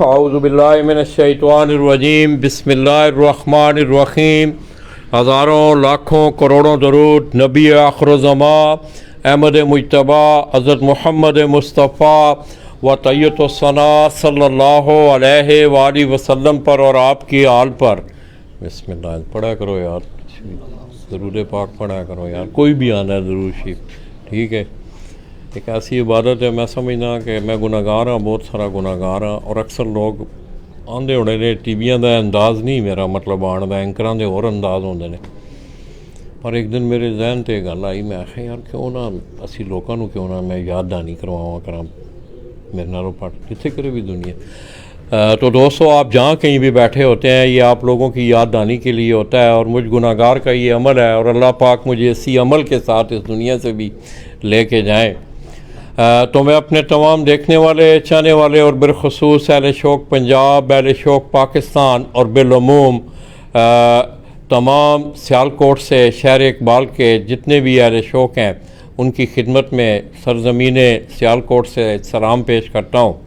औज़ुबिल्लाहिमिनश्शैतानिर्रजीम बिस्मिल्लाहिर्रहमानिर्रहीम। हज़ारों लाखों करोड़ों दरूद नबी आखिरुज़्ज़मा अहमद मुज्तबा हज़रत मोहम्मद मुस्तफ़ा व तैय्यतुस्सना सल्लल्लाहु अलैहि वालैहि वसल्लम पर और आपकी आल पर। बिस्मिल्लाह पढ़ा करो यार, दरूद पाक पढ़ा करो यार, कोई भी आना है दरूद शरीफ, ठीक है। एक ऐसी इबादत है, मैं समझना कि मैं गुनाहगार हाँ, बहुत सारा गुनाहगार हाँ, और अक्सर लोग आंदे होने ने टीवियां का अंदाज़ नहीं मेरा मतलब आने का, एंकरां दे होर अंदाज़ होंदे ने। पर एक दिन मेरे जहन ते गल आई, मैं आखिया यार क्यों ना असी लोगों को क्यों ना मैं याददानी करवावा करा मेरे नालों पढ़ जिथे करे भी दुनिया। तो दोस्तों, आप जहाँ कहीं भी बैठे होते हैं, ये आप लोगों की याददानी के लिए होता है, और मुझ गुनाहगार का ये अमल है, और अल्लाह पाक मुझे इसी अमल के साथ इस दुनिया से भी लेके जाएँ। तो मैं अपने तमाम देखने वाले, चाहने वाले और बिलखुसूस अहले शौक़ पंजाब, अहले शौक़ पाकिस्तान और बिलअमूम तमाम सियालकोट से शहर इकबाल के जितने भी अहले शौक़ हैं, उनकी खिदमत में सरज़मीन सियालकोट से सलाम पेश करता हूँ।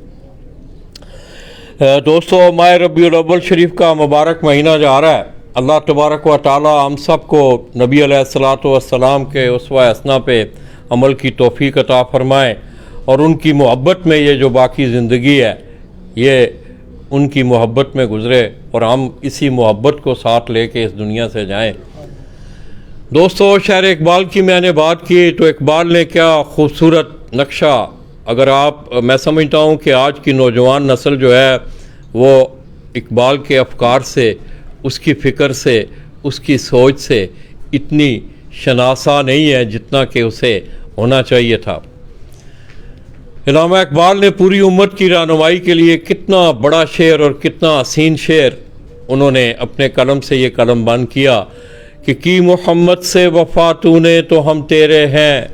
दोस्तों, माह रबीउल अव्वल शरीफ का मुबारक महीना जा रहा है। अल्लाह तबारक व तआला हम सब को नबी अलैहिस्सलातु वस्सलाम के उसवा हसना पे अमल की तौफीक अता फ़रमाएँ, और उनकी मोहब्बत में ये जो बाकी ज़िंदगी है ये उनकी मोहब्बत में गुज़रे, और हम इसी मोहब्बत को साथ लेके इस दुनिया से जाएं। दोस्तों, शहर इकबाल की मैंने बात की तो इकबाल ने क्या खूबसूरत नक्शा, अगर आप, मैं समझता हूँ कि आज की नौजवान नस्ल जो है वो इकबाल के अफकार से, उसकी फ़िक्र से, उसकी सोच से इतनी शनासा नहीं है जितना कि उसे होना चाहिए था। इल्लामा इकबाल ने पूरी उम्मत की रहनुमाई के लिए कितना बड़ा शेर और कितना हसीन शेर उन्होंने अपने कलम से ये कलम बंद किया कि की मोहम्मद से वफ़ा तूने तो हम तेरे हैं,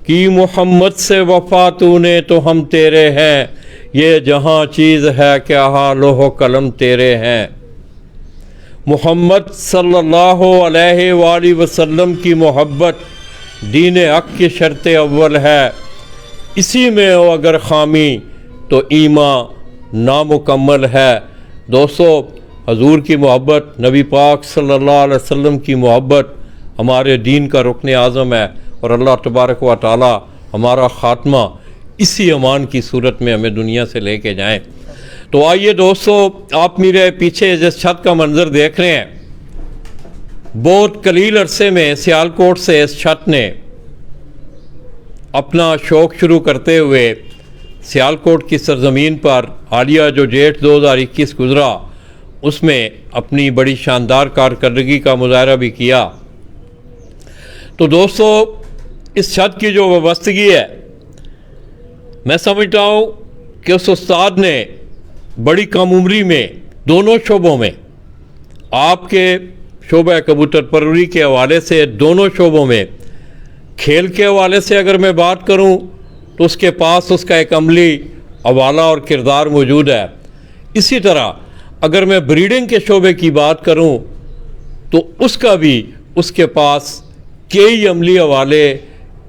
की मोहम्मद से वफ़ा तूने तो हम तेरे हैं, ये जहाँ चीज़ है क्या लोहो कलम तेरे हैं। मोहम्मद सल्लल्लाहु अलैहि वसल्लम की मोहब्बत दीन हक़ की शर्त अव्वल है, इसी में हो अगर खामी तो ईमान नामुकम्मल है। दोस्तों, हजूर की मोहब्बत, नबी पाक सल्लल्लाहु अलैहि वसल्लम की मोहब्बत हमारे दीन का रुकन आज़म है, और अल्लाह तबारक व तआला हमारा ख़ात्मा इसी अमान की सूरत में हमें दुनिया से लेके जाएं। तो आइए दोस्तों, आप मेरे पीछे जिस छत का मंज़र देख रहे हैं, बहुत कलील अरसे में सियालकोट से इस छत ने अपना शौक़ शुरू करते हुए सियालकोट की सरज़मीन पर हालिया जो जेठ 2021 गुज़रा, उसमें अपनी बड़ी शानदार कारकर्दगी का मुज़ाहरा भी किया। तो दोस्तों, इस छत की जो वाबस्तगी है, मैं समझता हूँ कि उस उस्ताद ने बड़ी कम उम्री में दोनों शोबों में, आपके शोबा कबूतर परवरी के हवाले से, दोनों शोबों में, खेल के हवाले से अगर मैं बात करूं तो उसके पास उसका एक अमली हवाला और किरदार मौजूद है। इसी तरह अगर मैं ब्रीडिंग के शोबे की बात करूं तो उसका भी उसके पास कई अमली हवाले,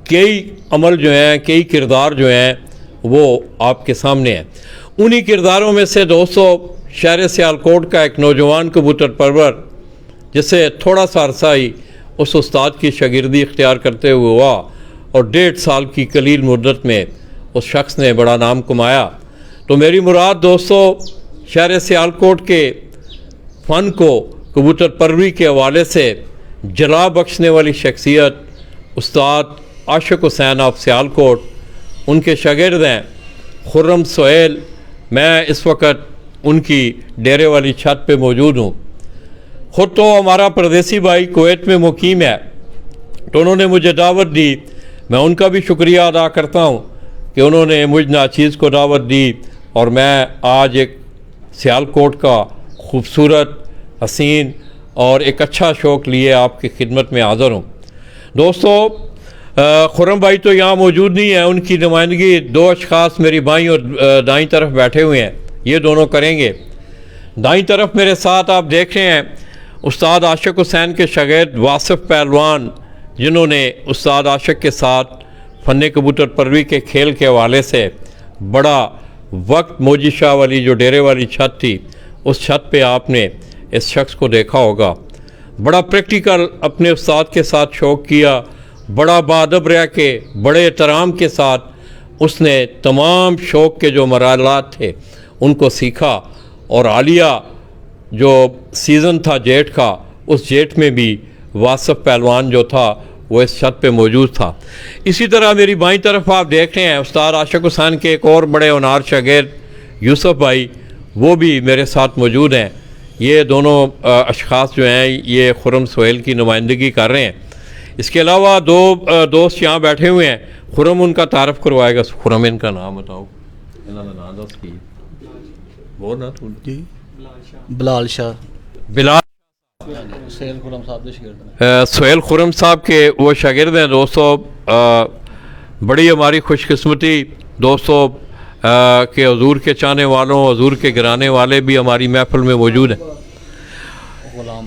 कई अमल जो हैं, कई किरदार जो हैं वो आपके सामने हैं। उन्हीं किरदारों में से दोस्तों, शहर सियालकोट का एक नौजवान कबूतर परवर, जिसे थोड़ा सा अरसा ही उस उस्ताद की शागिर्दी इख्तियार करते हुए हुआ, और 1.5 साल की कलील मुद्दत में उस शख्स ने बड़ा नाम कमाया। तो मेरी मुराद दोस्तों, शहर सियालकोट के फ़न को कबूतर परवरी के हवाले से जला बख्शने वाली शख्सियत उस्ताद आशिक हुसैन ऑफ सियालकोट, उनके शागिर्द हैं खुर्रम सोहेल। मैं इस वक्त उनकी डेरे वाली छत पे मौजूद हूँ। ख़ुद तो हमारा परदेसी भाई कुवैत में मुकीम है, तो उन्होंने मुझे दावत दी। मैं उनका भी शुक्रिया अदा करता हूँ कि उन्होंने मुझ नाचीज़ को दावत दी, और मैं आज एक सियालकोट का खूबसूरत, हसीन और एक अच्छा शौक़ लिए आपकी खिदमत में हाज़िर हूँ। दोस्तों, खुर्रम भाई तो यहाँ मौजूद नहीं है, उनकी नुमाइंदगी 2 अशख़ास मेरी बाईं और दाईं तरफ बैठे हुए हैं, ये दोनों करेंगे। दाईं तरफ मेरे साथ आप देख रहे हैं उस्ताद आशिक हुसैन के शागिर्द वासिफ़ पहलवान, जिन्होंने उस्ताद आशिक के साथ फ़न कबूतर परवरी के खेल के हवाले से बड़ा वक्त मौजी शाह वाली जो डेरे वाली छत थी, उस छत पे आपने इस शख्स को देखा होगा। बड़ा प्रैक्टिकल अपने उस्ताद के साथ शौक़ किया, बड़ा बाअदब रह के बड़े एहतराम के साथ उसने तमाम शौक़ के जो मराहलात थे उनको सीखा। और आलिया जो सीज़न था जेठ का, उस जेठ में भी वासिफ पहलवान जो था वो इस छत पे मौजूद था। इसी तरह मेरी बाईं तरफ आप देख रहे हैं उस्ताद आशिक हुसैन के एक और बड़े होनहार शागिर्द यूसुफ भाई, वो भी मेरे साथ मौजूद हैं। ये दोनों अशख़ास जो हैं ये खुर्रम सोहेल की नुमाइंदगी कर रहे हैं। इसके अलावा दो दोस्त यहाँ बैठे हुए हैं, खुर्रम उनका तारफ़ करवाएगा। खुर्रम इनका नाम बताओ, इन्होंने नाम दस की वो ना तू जी बिलाल शाह बिलाल सोहेल खुर्रम साहब के शागिर्द सोहेल खुर्रम साहब के वो शागिर्द हैं। दोस्तों बड़ी हमारी खुशकिस्मती दोस्तों कि हुजूर के चाहने वालों, हुजूर के गिराने वाले भी हमारी महफिल में मौजूद हैं।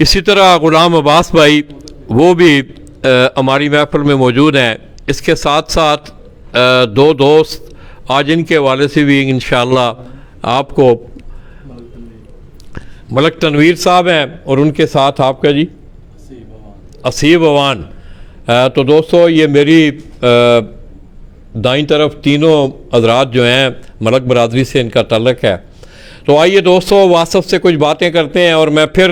इसी तरह ग़ुलाम अब्बास भाई वो भी हमारी महफिल में मौजूद हैं। इसके साथ साथ दो दोस्त आज इनके हवाले से भी इंशाअल्लाह आपको मलक तनवीर साहब हैं और उनके साथ आपका जी असीब अवान। तो दोस्तों ये मेरी दाईं तरफ तीनों हजरात जो हैं मलक बरादरी से इनका ताल्लुक़ है। तो आइए दोस्तों वासिफ से कुछ बातें करते हैं। और मैं फिर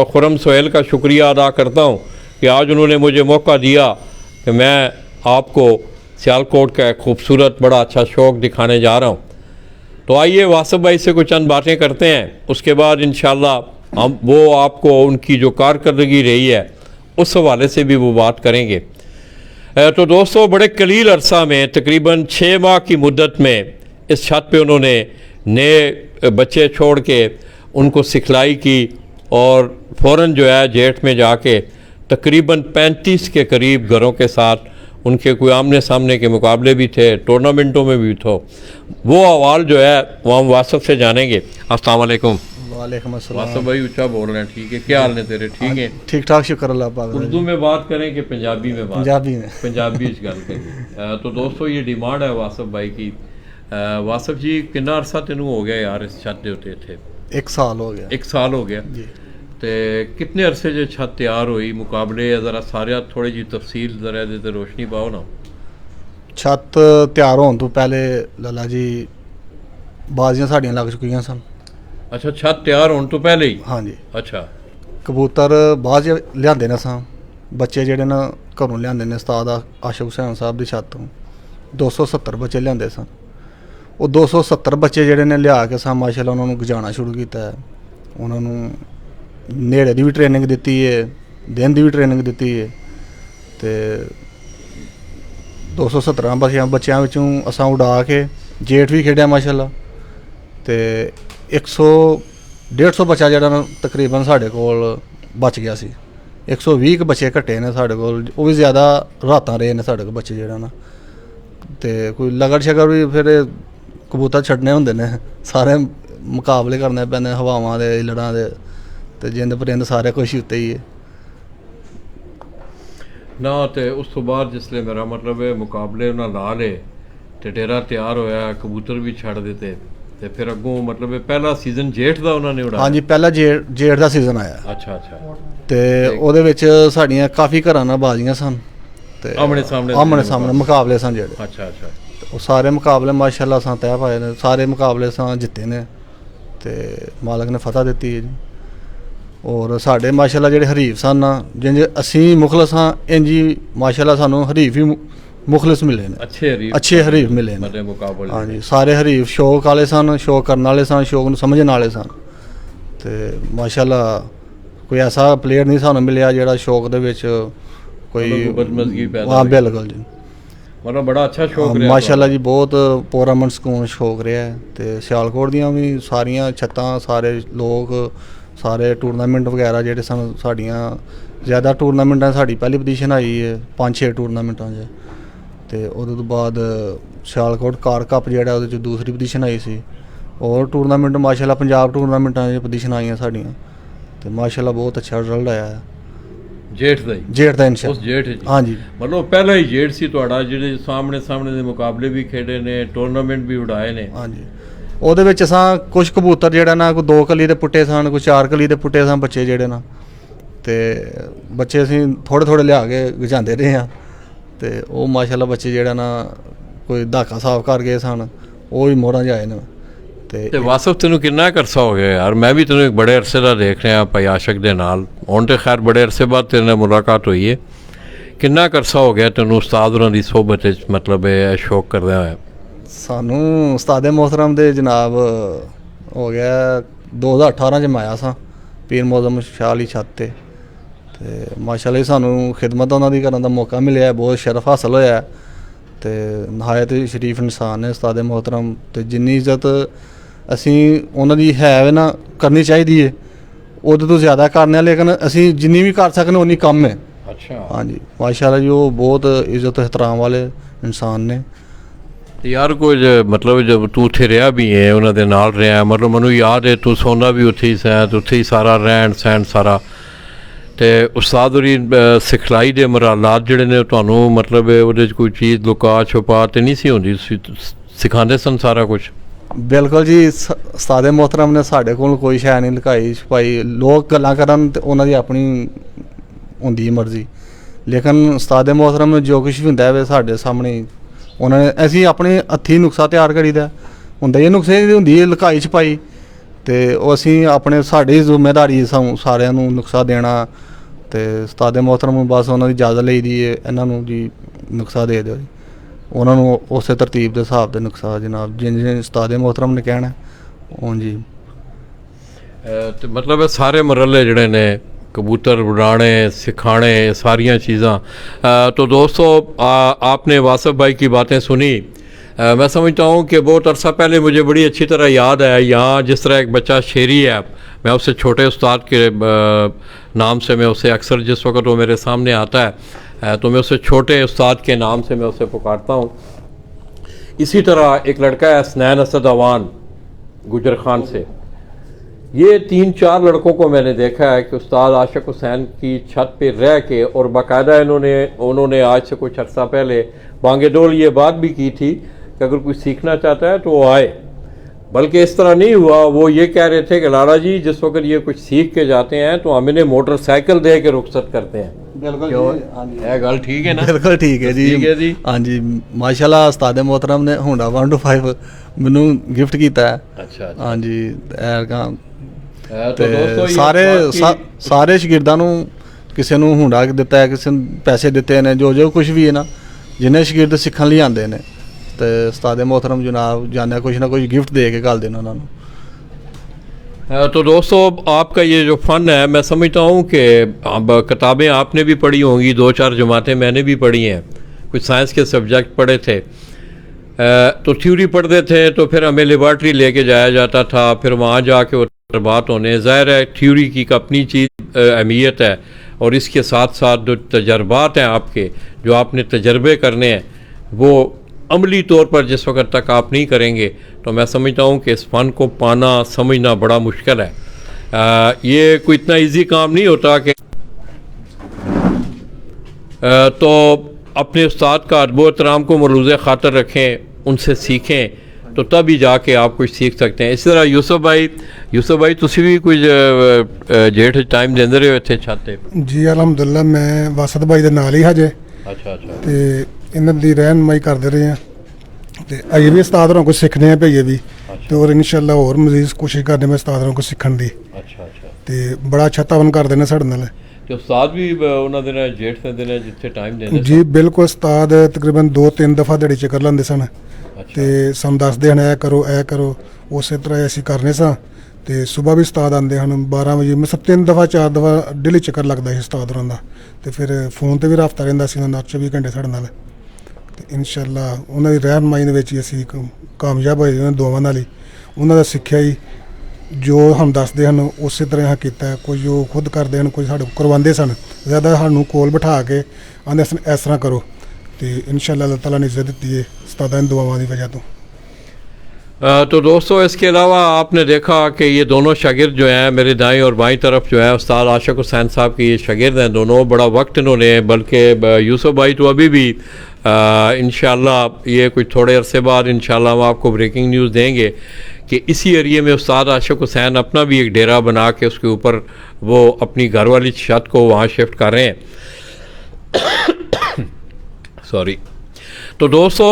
खुर्रम सोहेल का शुक्रिया अदा करता हूँ कि आज उन्होंने मुझे मौका दिया कि मैं आपको सियालकोट का एक खूबसूरत बड़ा अच्छा शौक़ दिखाने जा रहा हूँ। तो आइए वासिफ भाई से कुछ चंद बातें करते हैं, उसके बाद इंशाअल्लाह हम वो आपको उनकी जो कारकर्दगी रही है उस हवाले से भी वो बात करेंगे। तो दोस्तों बड़े कलील अरसा में तकरीबन 6 माह की मुद्दत में इस छत पे उन्होंने नए बच्चे छोड़ के उनको सिखलाई की और फ़ौरन जो है जेठ में जाके तकरीबन 35 के करीब घरों के साथ उनके कोई आमने सामने के मुकाबले भी थे, टूर्नामेंटों में भी तो वो अहवाल जो है वो हम वासिफ से जानेंगे। अस्सलाम वालेकुम। वालेकुम अस्सलाम। वासिफ भाई ऊँचा बोल रहे हैं, ठीक है? क्या हाल है तेरे? ठीक है, ठीक ठाक, शुक्र अल्लाह पाक। उर्दू में बात करें कि पंजाबी में बात? पंजाबी गल करें। तो दोस्तों ये डिमांड है वासिफ भाई की। वासिफ जी कितना अरसा तेनू हो गया यार इस छत के उत्ते थे? 1 साल हो गया। 1 साल हो गया जी। तो कितने अरसे जो छत तैयार हुई मुकाबले ज़रा सारे थोड़ी जी तफसील ज़रा दे रोशनी पाओ ना। छत तैयार होने तो पहले लाला जी बाजियां साड़ियां लग चुकियां सन। अच्छा, छत तैयार होने तो पहले ही? हाँ जी। अच्छा। कबूतर बाज लियाते ने सन, बच्चे जेडे ना घरों लियाते ने उस्ताद आशिक हुसैन साहब की छत तो 270 बच्चे लियाते सन। वो 270 बच्चे जेडे ने लिया के सन माशाल्लाह उन्होंने गजाना शुरू किया है। उन्होंने नेड़े की भी ट्रेनिंग दी है, दिन की भी ट्रेनिंग दी है। तो 270 बच्चों असा उड़ा के जेठ भी खेडिया माशाल्लाह। तो 100-150 बच्चा जरा तकरीबन साढ़े कोल बच गया सी। 120 बच्चे घटे ने साढ़े कोल, वो भी ज़्यादा रात रहे ने साढ़े कोल बच्चे जरा ना। तो कोई लगड़ शगड़ भी फिर कबूतर छड्डने होंदे ने, सारे मुकाबले करने पैंदे हवावां दे इलड़ां दे, तो जिंद परिंद सारे कुछ उत्ते ही है ना। तो उस तो बाद जिसले मेरा मतलब है मुकाबले उन्हें ला ले तो डेरा तैयार होया, कबूतर भी छड़ देते तो फिर अगों मतलब है पहला सीजन जेठ का उन्होंने उड़ाया? हाँ जी, पहला जेठ का सीजन आया। अच्छा अच्छा। तो ਉਹਦੇ ਵਿੱਚ ਸਾਡੀਆਂ ਕਾਫੀ ਘਰਾਂ ਨਾਲ ਬਾਜ਼ੀਆਂ ਸਨ ਤੇ ਆਮਣੇ ਸਾਹਮਣੇ ਮੁਕਾਬਲੇ ਸਨ ਜਿਹੜੇ। अच्छा अच्छा। ਉਹ ਸਾਰੇ ਮੁਕਾਬਲੇ ਮਾਸ਼ਾਅੱਲਾ ਸਾਂ ਤੈਅ ਪਾਏ ਨੇ, ਸਾਰੇ ਮੁਕਾਬਲੇ ਸਾਂ ਜਿੱਤੇ ਨੇ ਤੇ ਮਾਲਕ ਨੇ ਫਤਹ ਦਿੱਤੀ ਹੈ ਜੀ। ਔਰ ਸਾਡੇ ਮਾਸ਼ਾਅੱਲਾ ਜਿਹੜੇ ਹਰੀਫ ਸਨ ਜਿੰਜ ਅਸੀਂ ਮੁਖਲਸ ਹਾਂ ਇੰਜ ਹੀ ਮਾਸ਼ਾਅੱਲਾ ਸਾਨੂੰ ਹਰੀਫ ਹੀ ਮੁਖਲਸ ਮਿਲੇ ਨੇ, ਅੱਛੇ ਹਰੀਫ ਮਿਲੇ ਨੇ। हाँ जी, सारे हरीफ शौक वाले सन, शौक करने वाले सन, शौक नूं समझने वाले सन। तो माशाअल्लाह कोई ऐसा प्लेयर नहीं सानूं मिलिया जिहड़ा शौक दे विच कोई हाँ बिल्कुल जी, मतलब बड़ा अच्छा शौक रहा माशाअल्लाह जी। बहुत पुरअमन सकून शौक रहा है। तो सियालकोट दियां भी सारियां छत्तां, सारे लोग, सारे टूरनामेंट वगैरह जिहड़े सन साडियां ज़्यादा टूरनामेंटां साडी पहली पोजीशन आई है 5-6 टूरनामेंटां च। तो उहदे तो बाद सियालकोट कार कप जिहड़ा उहदे च दूसरी पोजीशन आई सी। और टूरनामेंट माशाअल्लाह पंजाब टूरनामेंटां च पोजीशन आईयां साडियां। तो माशाअल्लाह बहुत अच्छा रिजल्ट आया है ਜੇਠ ਦਾ ਹੀ ਜੇਠ ਦਾ ਇਨਸ਼ਾ ਉਸ ਜੇਠ ਜੀ ਹਾਂਜੀ ਮਤਲਬ ਪਹਿਲਾ ਹੀ ਜੇਠ ਸੀ ਤੁਹਾਡਾ, ਜਿਹੜੇ ਸਾਹਮਣੇ ਦੇ ਮੁਕਾਬਲੇ ਵੀ ਖੇਡੇ ਨੇ, ਟੂਰਨਾਮੈਂਟ ਵੀ ਉਡਾਏ ਨੇ। ਹਾਂਜੀ ਉਹਦੇ ਵਿੱਚ ਅਸਾਂ ਕੁਝ ਕਬੂਤਰ ਜਿਹੜਾ ਨਾ ਕੋਈ 2 ਕਲੀ ਦੇ ਪੁੱਟੇ ਸਨ, ਕੋਈ 4 ਕਲੀ ਦੇ ਪੁੱਟੇ ਸਨ ਬੱਚੇ ਜਿਹੜੇ ਨਾ, ਤੇ ਬੱਚੇ ਅਸੀਂ ਥੋੜ੍ਹੇ ਲਿਆ ਕੇ ਗਜਾਉਂਦੇ ਰਹੇ ਹਾਂ, ਤੇ ਉਹ ਮਾਸ਼ਾਅੱਲਾ ਬੱਚੇ ਜਿਹੜਾ ਨਾ ਕੋਈ ਧਾਕਾ ਸਾਫ਼ ਕਰ ਗਏ ਸਨ, ਉਹ ਵੀ ਮੋਹਰਾਂ 'ਚ ਆਏ ਨੇ। ਤੇ ਵਾਸਫ ਤੈਨੂੰ ਕਿੰਨਾ ਕੁ ਅਰਸਾ ਹੋ ਗਿਆ ਯਾਰ? ਮੈਂ ਵੀ ਤੈਨੂੰ ਇੱਕ ਬੜੇ ਅਰਸੇ ਦਾ ਦੇਖ ਰਿਹਾ ਭਾਈ ਆਸ਼ਕ ਦੇ ਨਾਲ, ਹੁਣ ਤੇ ਖੈਰ ਬੜੇ ਅਰਸੇ ਬਾਅਦ ਤੇਰੇ ਨਾਲ ਮੁਲਾਕਾਤ ਹੋਈ ਹੈ। ਕਿੰਨਾ ਕੁ ਅਰਸਾ ਹੋ ਗਿਆ ਤੈਨੂੰ ਉਸਤਾਦ ਹੋਰਾਂ ਦੀ ਸੋਹਬਤ ਵਿੱਚ, ਮਤਲਬ ਇਹ ਸ਼ੌਕ ਕਰਦਿਆਂ ਹੋਇਆ? ਸਾਨੂੰ ਉਸਤਾਦ ਮੁਹਤਰਮ ਦੇ ਜਨਾਬ ਹੋ ਗਿਆ 2018 'ਚ ਮੈਂ ਆਇਆ ਸਾਂ ਪੀਰ ਮੌਜ਼ਮ ਸ਼ਾਹ ਵਾਲੀ ਛੱਤ ਤੇ ਮਾਸ਼ਾਅੱਲਾ ਸਾਨੂੰ ਖਿਦਮਤ ਉਹਨਾਂ ਦੀ ਕਰਨ ਦਾ ਮੌਕਾ ਮਿਲਿਆ, ਬਹੁਤ ਸ਼ਰਫ ਹਾਸਲ ਹੋਇਆ। ਤੇ ਨਹਾਇਤ ਸ਼ਰੀਫ ਇਨਸਾਨ ਨੇ ਉਸਤਾਦ ਮੁਹਤਰਮ, ਤੇ ਜਿੰਨੀ ਇੱਜ਼ਤ ਅਸੀਂ ਉਹਨਾਂ ਦੀ ਹੈ ਨਾ ਕਰਨੀ ਚਾਹੀਦੀ ਹੈ, ਉਹਦੇ ਤੋਂ ਜ਼ਿਆਦਾ ਕਰਨੇ ਆ, ਲੇਕਿਨ ਅਸੀਂ ਜਿੰਨੀ ਵੀ ਕਰ ਸਕਦੇ ਉਨੀ ਕਮ ਹੈ। ਅੱਛਾ ਹਾਂਜੀ ਮਾਸ਼ਾਅੱਲਾ ਜੀ, ਉਹ ਬਹੁਤ ਇੱਜ਼ਤ ਇਹਤਰਾਮ ਵਾਲੇ ਇਨਸਾਨ ਨੇ। ਤੇ ਯਾਰ ਕੁਝ ਮਤਲਬ ਜਦ ਤੂੰ ਉੱਥੇ ਰਿਹਾ ਵੀ ਹੈ, ਉਹਨਾਂ ਦੇ ਨਾਲ ਰਿਹਾ, ਮਤਲਬ ਮੈਨੂੰ ਯਾਦ ਹੈ ਤੂੰ ਸੌਂਦਾ ਵੀ ਉੱਥੇ ਹੀ ਸੈਂ, ਉੱਥੇ ਹੀ ਸਾਰਾ ਰਹਿਣ ਸਹਿਣ ਸਾਰਾ, ਤੇ ਉਸਤਾਦ ਹੋਰੀ ਸਿਖਲਾਈ ਦੇ ਮਰਾਲਾਤ ਜਿਹੜੇ ਨੇ ਤੁਹਾਨੂੰ ਮਤਲਬ ਉਹਦੇ 'ਚ ਕੋਈ ਚੀਜ਼ ਲੁਕਾ ਛੁਪਾ ਤੇ ਨਹੀਂ ਸੀ ਹੁੰਦੀ, ਸਿਖਾਉਂਦੇ ਸਨ ਸਾਰਾ ਕੁਝ? ਬਿਲਕੁਲ ਜੀ, ਉਸਤਾਦ ਮੁਹਤਰਮ ਨੇ ਸਾਡੇ ਕੋਲ ਕੋਈ ਸ਼ੈ ਨਹੀਂ ਲੁਕਾਈ ਛੁਪਾਈ। ਲੋਕ ਗੱਲਾਂ ਕਰਨ ਤੇ ਉਹਨਾਂ ਦੀ ਆਪਣੀ ਹੁੰਦੀ ਮਰਜ਼ੀ, ਲੇਕਿਨ ਉਸਤਾਦ ਮੁਹਤਰਮ ਨੇ ਜੋ ਕੁਛ ਵੀ ਹੁੰਦਾ ਹੈ ਸਾਡੇ ਸਾਹਮਣੇ ਉਹਨਾਂ ਨੇ, ਅਸੀਂ ਆਪਣੇ ਹੱਥੀਂ ਨੁਕਸਾ ਤਿਆਰ ਕਰੀਦਾ ਹੁੰਦਾ, ਇਹ ਨੁਕਸੇ ਦੀ ਹੁੰਦੀ ਹੈ ਲੁਕਾਈ ਛੁਪਾਈ, ਤੇ ਉਹ ਅਸੀਂ ਆਪਣੇ ਸਾਡੀ ਜ਼ਿੰਮੇਵਾਰੀ ਸਾਨੂੰ ਸਾਰਿਆਂ ਨੂੰ ਨੁਕਸਾ ਦੇਣਾ, ਤੇ ਉਸਤਾਦ ਮੁਹਤਰਮ ਨੂੰ ਬਸ ਉਹਨਾਂ ਦੀ ਇਜਾਜ਼ਤ ਲਈ ਦੀ ਹੈ ਇਹਨਾਂ ਨੂੰ ਜੀ ਨੁਕਸਾ ਦੇ ਦਿਓ ਜੀ, ਉਹਨਾਂ ਨੂੰ ਉਸੇ ਤਰਤੀਬ ਦੇ ਹਿਸਾਬ ਦੇ ਨੁਕਸਾ ਜਨਾਬ ਜਿਵੇਂ ਉਸਤਾਦ ਮੁਹਤਰਮ ਨੇ ਕਹਿਣਾ ਉਂ ਜੀ। ਤੇ ਮਤਲਬ ਇਹ ਸਾਰੇ ਮਰਲੇ ਜਿਹੜੇ ਨੇ कबूतर उड़ाने सिखाने सारियाँ चीज़ें। तो दोस्तों आपने वासफ भाई की बातें सुनी। मैं समझता हूँ कि बहुत अरसा पहले मुझे बड़ी अच्छी तरह याद है, यहाँ जिस तरह एक बच्चा शेरी है, मैं उससे छोटे उस्ताद के नाम से मैं उसे अक्सर जिस वक्त वो मेरे सामने आता है तो मैं उसे छोटे उस्ताद के नाम से मैं उसे पुकारता हूँ। इसी तरह एक लड़का है हसनैन असद अवान गुजर खान से, ये 3-4 लड़कों को मैंने देखा है कि उस्ताद आशिक हुसैन की छत पे रह के, और बाकायदा उन्होंने आज से कुछ अर्सा पहले बांगेडोल ये बात भी की थी कि अगर कोई सीखना चाहता है तो वो आए। बल्कि इस तरह नहीं हुआ, वो ये कह रहे थे कि लाला जी जिस वक्त ये कुछ सीख के जाते हैं तो हम इन्हें मोटरसाइकिल दे के रुखसत करते हैं। बिल्कुल गल ठीक है ना? बिल्कुल ठीक है जी, ठीक है जी। हाँ जी माशाल्लाह उस्ताद मोहतरम ने होंडा 125 मैनू गिफ्ट किया है। अच्छा हाँ जी तो दोस्तों ਸਾਰੇ ਸ਼ਾਗਿਰਦਾਂ ਨੂੰ ਕਿਸੇ ਨੂੰ ਹੁੰਡਾ ਦਿੱਤਾ ਹੈ, ਕਿਸੇ ਨੂੰ ਪੈਸੇ ਦਿੱਤੇ ਨੇ, ਜੋ ਕੁਝ ਵੀ ਹੈ ਨਾ, ਜਿੰਨੇ ਸ਼ਾਗਿਰਦ ਸਿੱਖਣ ਲਈ ਆਉਂਦੇ ਨੇ ਤੇ ਉਸਤਾਦ मोहतरम जनाब जाने कुछ ना कुछ गिफ्ट दे के घल देना उन्होंने। तो दोस्तों आपका ये जो फ़न है, मैं समझता हूँ कि अब किताबें आपने भी पढ़ी होंगी, 2-4 जमातें मैंने भी पढ़ी हैं, कुछ साइंस के सब्जेक्ट पढ़े थे, तो थ्योरी पढ़ते थे तो फिर हमें लेबॉर्ट्री लेके जाया जाता था, फिर वहाँ जाके वो बात होने, ज़ाहिर है थ्योरी की अपनी चीज़ अहमियत है, और इसके साथ साथ जो तजर्बात हैं आपके, जो आपने तजर्बे करने हैं, वो अमली तौर पर जिस वक्त तक आप नहीं करेंगे तो मैं समझता हूँ कि इस फ़न को पाना समझना बड़ा मुश्किल है। ये कोई इतना इजी काम नहीं होता कि तो अपने उस्ताद का अदब एहतराम को मलूज़ ख़ातर रखें, उनसे सीखें, तो तभी जाके आप कुछ सीख सकते हैं। इसी तरह यूसुफ भाई तुसी भी कुछ जेठ टाइम देंदे रहे हो इत्थे छत ते? जी अलहमदुल्ला मैं वासद भाई दे नाल ही हजे अच्छा ते इन्हां दी रहनुमाई करदे रहे हैं, ते अजें भी उस्ताद होरां को सीखने हैं भईए भी, ते और इंशाअल्लाह और मजीद कोशिश करने में उस्ताद होरां को सीखण दी। अच्छा ते बड़ा अच्छा तावन करदे ने साडे नाल। ਤੇ ਉਸਤਾਦ ਵੀ ਉਹਨਾਂ ਦੇ ਨਾਲ ਜੇਠ ਦੇ ਨੇ ਜਿੱਥੇ ਟਾਈਮ ਦਿੰਦੇ जी बिल्कुल उस्ताद तकरीबन 2-3 दफ़ा दिहाड़ी चक्कर लांदे सन, ते सानूं दसदे हन ऐ करो उस तरह असीं करने सां। ते सुबह भी उस्ताद आंदे हन 12 बजे, मतलब 3 दफ़ा 4 दफ़ा डेली चक्कर लगदा ਸੀ उस्ताद होरां दा, ते फिर फोन ते भी राबता रहिंदा ਸੀ उन्हां दा 24 घंटे साडे नाल। ते इंशाअल्लाह उन्हां दी रहनुमाई दे विच असीं कामयाब होए उन्हां दोवां नाल ही। उन्हां दा सिੱਖਿਆ ही जो हम दसदे हैं उस तरह किया, कोई जो खुद करते हैं, कोई साढ़े करवाते सन, ज़्यादा सानू कोल बिठा के आंदे सन इस तरह करो, तो इंशाअल्लाह अल्लाह ताला ने इज्जत दी है उस्तादां दी दुआवां दी वजह तो। तो दोस्तों ये आपकी जो फ़न है, मैं समझता हूँ कि बहुत अरसा पहले मुझे बड़ी अच्छी तरह याद है, यहाँ जिस तरह एक बच्चा शेरी है, उसमें 2 कली दे पुट्टे सन, 4 कली दे पुट्टे सन बच्चे, तो सामने दे मुकाबले भी खिडे ने, तो दोस्तों इसके अलावा आपने देखा कि ये दोनों शागिर्द जो हैं मेरे दाईं और बाईं तरफ जो है उस्ताद आशिक हुसैन साहब के ये शागिर्द हैं दोनों, बड़ा वक्त इन्होंने, बल्कि यूसुफ भाई तो अभी भी इंशाल्लाह ये कुछ थोड़े अरसे बाद इंशाल्लाह हम आपको ब्रेकिंग न्यूज़ देंगे कि इसी एरिए में उस्ताद आशिक हुसैन अपना भी एक डेरा बना के उसके ऊपर वो अपनी घर वाली छत को वहाँ शिफ्ट कर रहे हैं। सॉरी। तो दोस्तों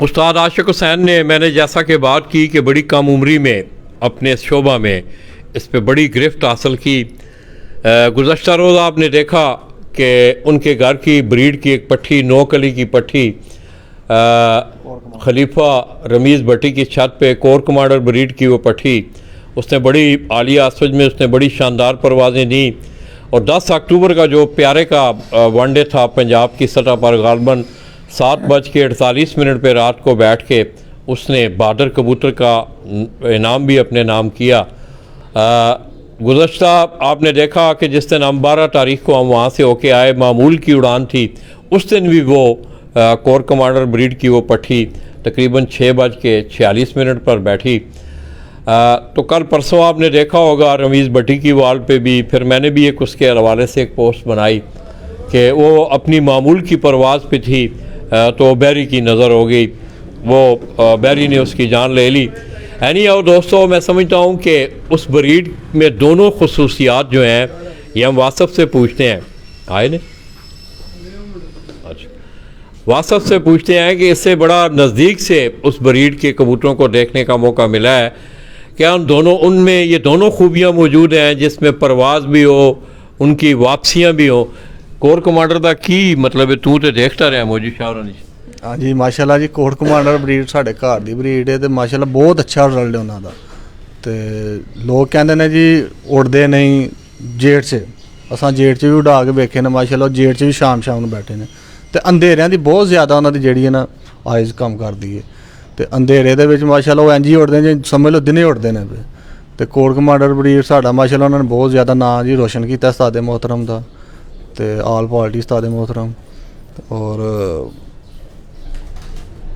उस्ताद आशिक हुसैन ने, मैंने जैसा कि बात की कि बड़ी कम उम्री में अपने शोबा में इस पे बड़ी गिरफ्त हासिल की। गुज़श्ता रोज़ आपने देखा कि उनके घर की ब्रीड की एक पट्ठी, 9 कली की पट्ठी, खलीफा रमीज़ भट्टी की छत पे कोर कमांडर ब्रीड की वो पट्ठी उसने बड़ी आलिया असवज में उसने बड़ी शानदार परवाज़ें दी। और 10 अक्टूबर का जो प्यारे का वनडे था पंजाब की सतह पर गालबन 7:48 पे रात को बैठ के उसने बहादुर कबूतर का इनाम भी अपने नाम किया। गुज़श्ता आपने देखा कि जिस दिन हम 12 तारीख को हम वहाँ से होके आए, मामूल की उड़ान थी, उस दिन भी वो कोर कमांडर ब्रीड की वो पट्ठी तकरीबन 6:46 पर बैठी। तो कल परसों आपने देखा होगा रमीज़ भट्टी की वाल पे भी, फिर मैंने भी एक उसके हवाले से एक पोस्ट बनाई कि वो अपनी मामूल की परवाज़ पे थी तो बैरी की नज़र हो गई, वो बैरी ने उसकी जान ले ली। यानी और दोस्तों मैं समझता हूँ कि उस ब्रीड में दोनों खसूसियात जो हैं ये हम वासफ़ से पूछते हैं, आए ने अच्छा वासफ़ से पूछते हैं कि इससे बड़ा नज़दीक से उस ब्रीड के कबूतरों को देखने का मौका मिला है। क्या उन दोनों, उनमें ये दोनों खूबियाँ मौजूद हैं जिसमें परवाज़ भी हो, उनकी वापसियाँ भी हो। कोर कमांडर का की मतलब तू तो देखता रहा मौजूद शाह। हाँ जी माशाल्लाह जी, कोर कमांडर ब्रीड साढ़े घर दी ब्रीड है तो माशाल्लाह बहुत अच्छा रिजल्ट है उन्हों का। तो लोग कहते हैं जी उड़ते नहीं जेठ से, असा जेठ भी उड़ा के वेखे ने माशाल्लाह, जेठ भी शाम ਨੂੰ बैठे ने। तो अंधेरिया की बहुत ज़्यादा उन्होंने जी है ना आइज़ कम करती है। तो अंधेरे के माशाल्लाह वो इंज ही उड़ते हैं जी समझ लो दिन ही उड़ते हैं पे। तो कोर कमांडर ब्रीड साढ़ा माशाल्लाह उन्होंने बहुत ज़्यादा नाम जी रोशन किया उस्ताद मोहतरम का, तो आल पार्टी उस्ताद मोहतरम। और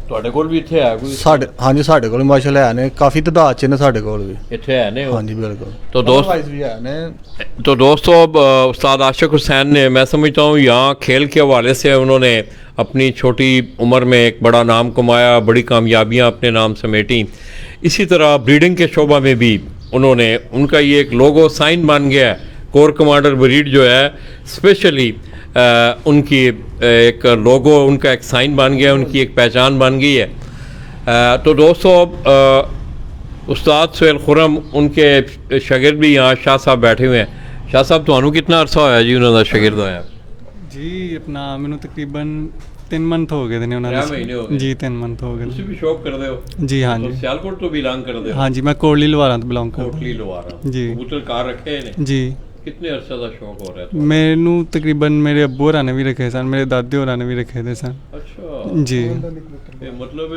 ਤੁਹਾਡੇ ਕੋਲ ਵੀ ਇੱਥੇ ਹੈ ਕੋਈ? ਸਾਡੇ ਹਾਂਜੀ ਸਾਡੇ ਕੋਲ ਮਾਸ਼ਾਅੱਲਾ ਹੈ ਨੇ, ਕਾਫੀ ਤਾਦਾਦ ਚ ਨੇ ਸਾਡੇ ਕੋਲ ਵੀ ਇੱਥੇ ਹੈ ਨੇ। ਹਾਂਜੀ बिल्कुल। तो दोस्त भी है ने। तो दोस्तों उस्ताद आशिक हुसैन ने, मैं समझता हूँ यहाँ खेल के हवाले से उन्होंने अपनी छोटी उम्र में एक बड़ा नाम कमाया, बड़ी कामयाबियाँ अपने नाम समेटी। इसी तरह ब्रीडिंग के शोबा में भी उन्होंने, उनका ये एक लोगो साइन बन गया है। कोर कमांडर ब्रीड जो है स्पेशली उनकी एक लोगो, उनका एक साइन बन गया, उनकी एक पहचान बन गई है। तो दोस्तों उस्ताद सुहेल खुरम उनके शागिर्द भी यहाँ शाह साहब बैठे हुए हैं। शाह साहब ਤੁਹਾਨੂੰ कितना अरसा होया जी उन्होंने शागिर्द होया? जी अपना मैनू तकरीबन 3 मंथ हो गए थे उन्होंने। 3 महीने हो गए जी 3 मंथ हो गए। ਤੁਸੀਂ ਵੀ ਸ਼ੌਕ ਕਰਦੇ ਹੋ? जी हाँ जी। ਸਿਆਲਕੋਟ ਤੋਂ ਬਿਲੋਂਗ ਕਰਦੇ ਹੋ? हाँ जी मैं कोटली लवारा तो बिलोंग करता ਕੋਟਲੀ ਲਵਾਰਾ। जी। ਕਬੂਤਰ ਕਾਰ ਰੱਖੇ ਨੇ? हूँ। जी कितने अरसे ਦਾ ਸ਼ੌਕ ਹੋ ਰਿਹਾ था? मैनू तकरीबन मेरे अब्बू होरां ने भी रखे सन, मेरे दादे होरां ने भी रखे थे सन। अच्छा जी ये मतलब